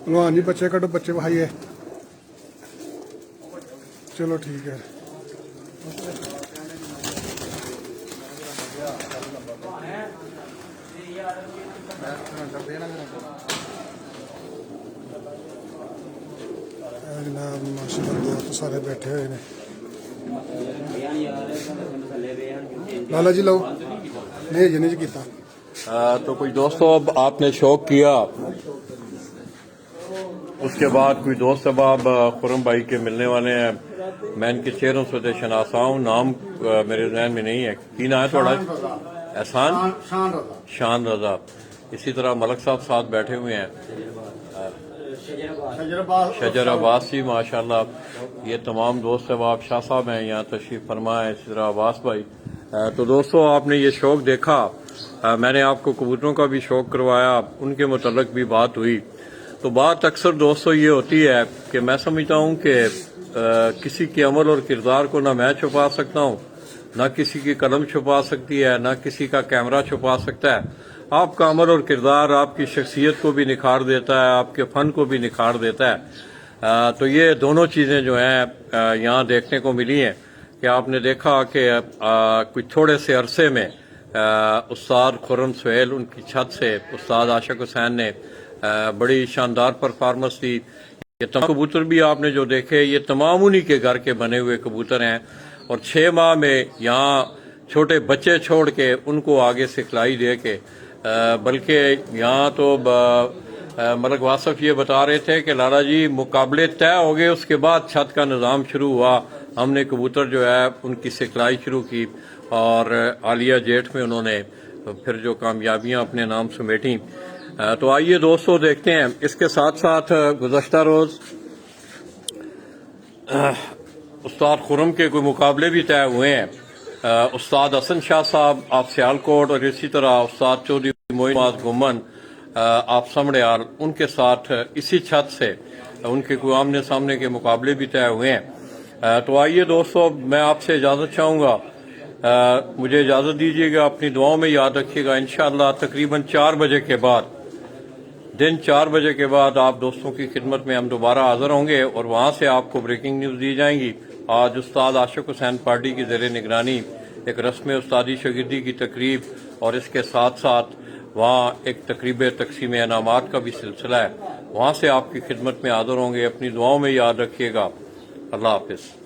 ਭਲਵਾਨ ਜੀ ਬੱਚੇ ਕੱਢੋ, ਬੱਚੇ ਵਹਾਈਏ। ਚਲੋ ਠੀਕ ਹੈ। ਇਹ ਜਨਾਬ ਮਾਸ਼ਾਅੱਲਾ ਦੋਸਤ ਸਾਰੇ ਬੈਠੇ ਹੋਏ ਨੇ। ਲਾਲਾ ਜੀ ਲਓ। ਨਹੀਂ ਜਿਹਨੇ ਜੀ ਕੀਤਾ। तो कुछ दोस्तों, अब आपने शौक किया, उसके बाद कोई दोस्त अब आप खुरम भाई के मिलने वाले हैं। मैं इनके चेहरों से तो शनासा हूँ, नाम मेरे जहन में नहीं है। की नाम है थोड़ा? एहसान शान रजा। इसी तरह मलक साहब साथ बैठे हुए हैं, शजर अब्बासी माशाल्लाह। ये तमाम दोस्त अब आप शाह साहब हैं यहाँ तशरीफ फरमा है, इसी तरह अब्बास भाई। तो दोस्तों, आपने ये शौक देखा, मैंने आपको कबूतरों का भी शौक करवाया, उनके मुतल्लिक भी बात हुई। तो बात अक्सर दोस्तों ये होती है कि मैं समझता हूँ कि किसी के अमल और किरदार को ना मैं छुपा सकता हूँ, ना किसी की कलम छुपा सकती है, ना किसी का कैमरा छुपा सकता है। आपका अमल और किरदार आपकी शख्सियत को भी निखार देता है, आपके फन को भी निखार देता है। तो ये दोनों चीज़ें जो हैं यहाँ देखने को मिली हैं कि आपने देखा कि कुछ थोड़े से अरसे में उस्ताद खुर्रम सुहेल उनकी छत से उस्ताद आशिक हुसैन ने बड़ी शानदार परफॉर्मेंस दी। ये तमाम कबूतर भी आपने जो देखे ये तमाम उन्हीं के घर के बने हुए कबूतर हैं और 6 माह में यहाँ छोटे बच्चे छोड़ के उनको आगे सिखलाई दे के बल्कि यहाँ तो मलक वासफ ये बता रहे थे कि लाला जी मुकाबले तय हो गए, उसके बाद छत का निज़ाम शुरू हुआ। हमने कबूतर जो है उनकी सिखलाई शुरू की और आलिया जेठ में उन्होंने फिर जो कामयाबियां अपने नाम समेटी। तो आइए दोस्तों देखते हैं। इसके साथ साथ गुज़श्ता रोज़ उस्ताद खुर्रम के कोई मुकाबले भी तय हुए हैं। उस्ताद हसन शाह साहब आप सियालकोट और इसी तरह उस्ताद चौधरी मोइनुद्दीन गुम्मन आप समड़ियाल, उनके साथ इसी छत से उनके कोई आमने सामने के मुकाबले भी तय हुए हैं। तो आइए दोस्तों मैं आपसे इजाज़त चाहूँगा, मुझे इजाज़त दीजिएगा, अपनी दुआओं में याद रखिएगा। इंशाअल्लाह तकरीबन 4 बजे के बाद, दिन 4 बजे के बाद आप दोस्तों की खिदमत में हम दोबारा हाजिर होंगे और वहाँ से आपको ब्रेकिंग न्यूज़ दी जाएंगी। आज उस्ताद आशिक हुसैन पार्टी की ज़ेरे निगरानी एक रस्म उस्तादी शगिर्दी की तकरीब और इसके साथ साथ वहाँ एक तकरीब तकसीम इनामात का भी सिलसिला है, वहाँ से आपकी खिदमत में हाजिर होंगे। अपनी दुआओं में याद रखिएगा। अल्लाह हाफिज़।